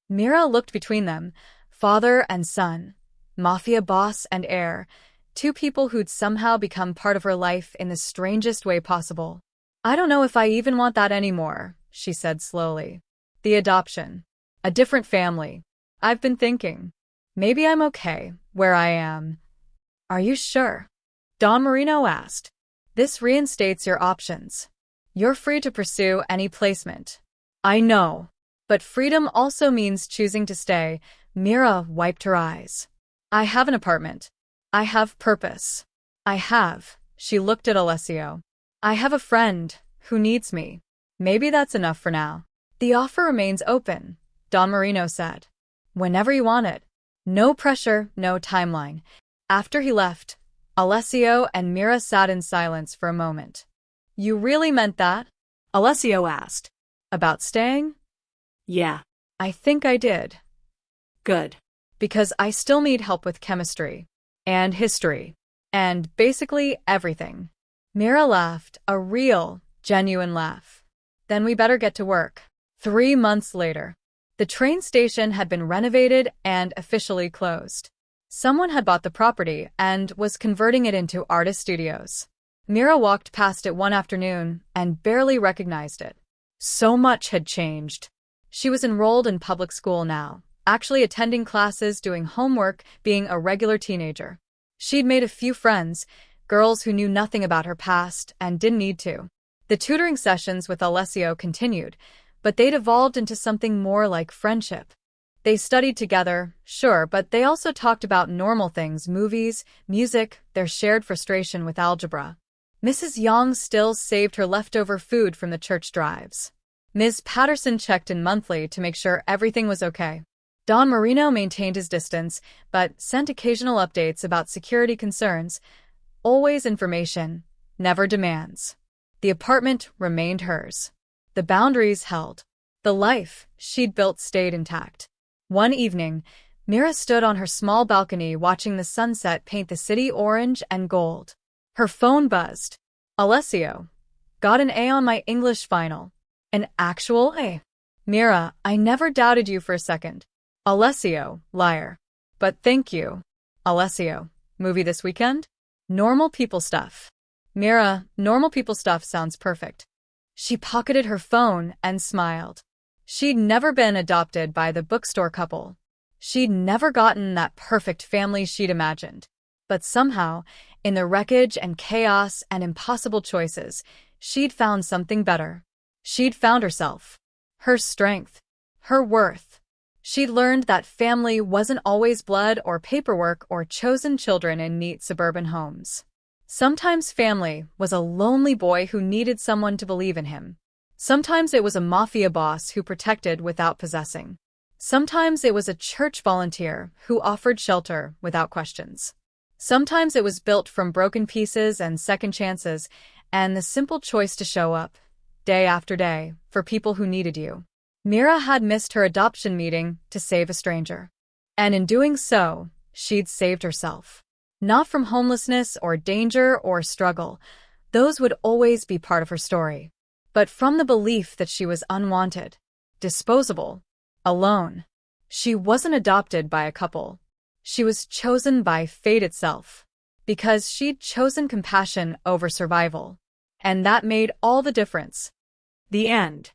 Mira looked between them, father and son, Mafia boss and heir, two people who'd somehow become part of her life in the strangest way possible. I don't know if I even want that anymore, she said slowly. The adoption. A different family. I've been thinking. Maybe I'm okay where I am. Are you sure? Don Marino asked. This reinstates your options. You're free to pursue any placement. I know. But freedom also means choosing to stay. Mira wiped her eyes. I have an apartment. I have purpose. She looked at Alessio. I have a friend who needs me. Maybe that's enough for now. The offer remains open, Don Marino said. Whenever you want it. No pressure, no timeline. After he left, Alessio and Mira sat in silence for a moment. You really meant that? Alessio asked. About staying? Yeah. I think I did. Good. Because I still need help with chemistry. And history. And basically everything. Mira laughed, a real, genuine laugh. Then we better get to work. 3 months later. The train station had been renovated and officially closed. Someone had bought the property and was converting it into artist studios. Mira walked past it one afternoon and barely recognized it. So much had changed. She was enrolled in public school now, actually attending classes, doing homework, being a regular teenager. She'd made a few friends, girls who knew nothing about her past and didn't need to. The tutoring sessions with Alessio continued, but they'd evolved into something more like friendship. They studied together, sure, but they also talked about normal things, movies, music, their shared frustration with algebra. Mrs. Yang still saved her leftover food from the church drives. Ms. Patterson checked in monthly to make sure everything was okay. Don Marino maintained his distance, but sent occasional updates about security concerns. Always information, never demands. The apartment remained hers. The boundaries held. The life she'd built stayed intact. One evening, Mira stood on her small balcony watching the sunset paint the city orange and gold. Her phone buzzed. Alessio. Got an A on my English final. An actual A. Mira, I never doubted you for a second. Alessio, liar. But thank you. Alessio, movie this weekend? Normal people stuff. Mira, normal people stuff sounds perfect. She pocketed her phone and smiled. She'd never been adopted by the bookstore couple. She'd never gotten that perfect family she'd imagined. But somehow, in the wreckage and chaos and impossible choices, she'd found something better. She'd found herself. Her strength. Her worth. She'd learned that family wasn't always blood or paperwork or chosen children in neat suburban homes. Sometimes family was a lonely boy who needed someone to believe in him. Sometimes it was a mafia boss who protected without possessing. Sometimes it was a church volunteer who offered shelter without questions. Sometimes it was built from broken pieces and second chances and the simple choice to show up, day after day, for people who needed you. Mira had missed her adoption meeting to save a stranger. And in doing so, she'd saved herself. Not from homelessness or danger or struggle. Those would always be part of her story. But from the belief that she was unwanted, disposable, alone. She wasn't adopted by a couple. She was chosen by fate itself. Because she'd chosen compassion over survival. And that made all the difference. The end.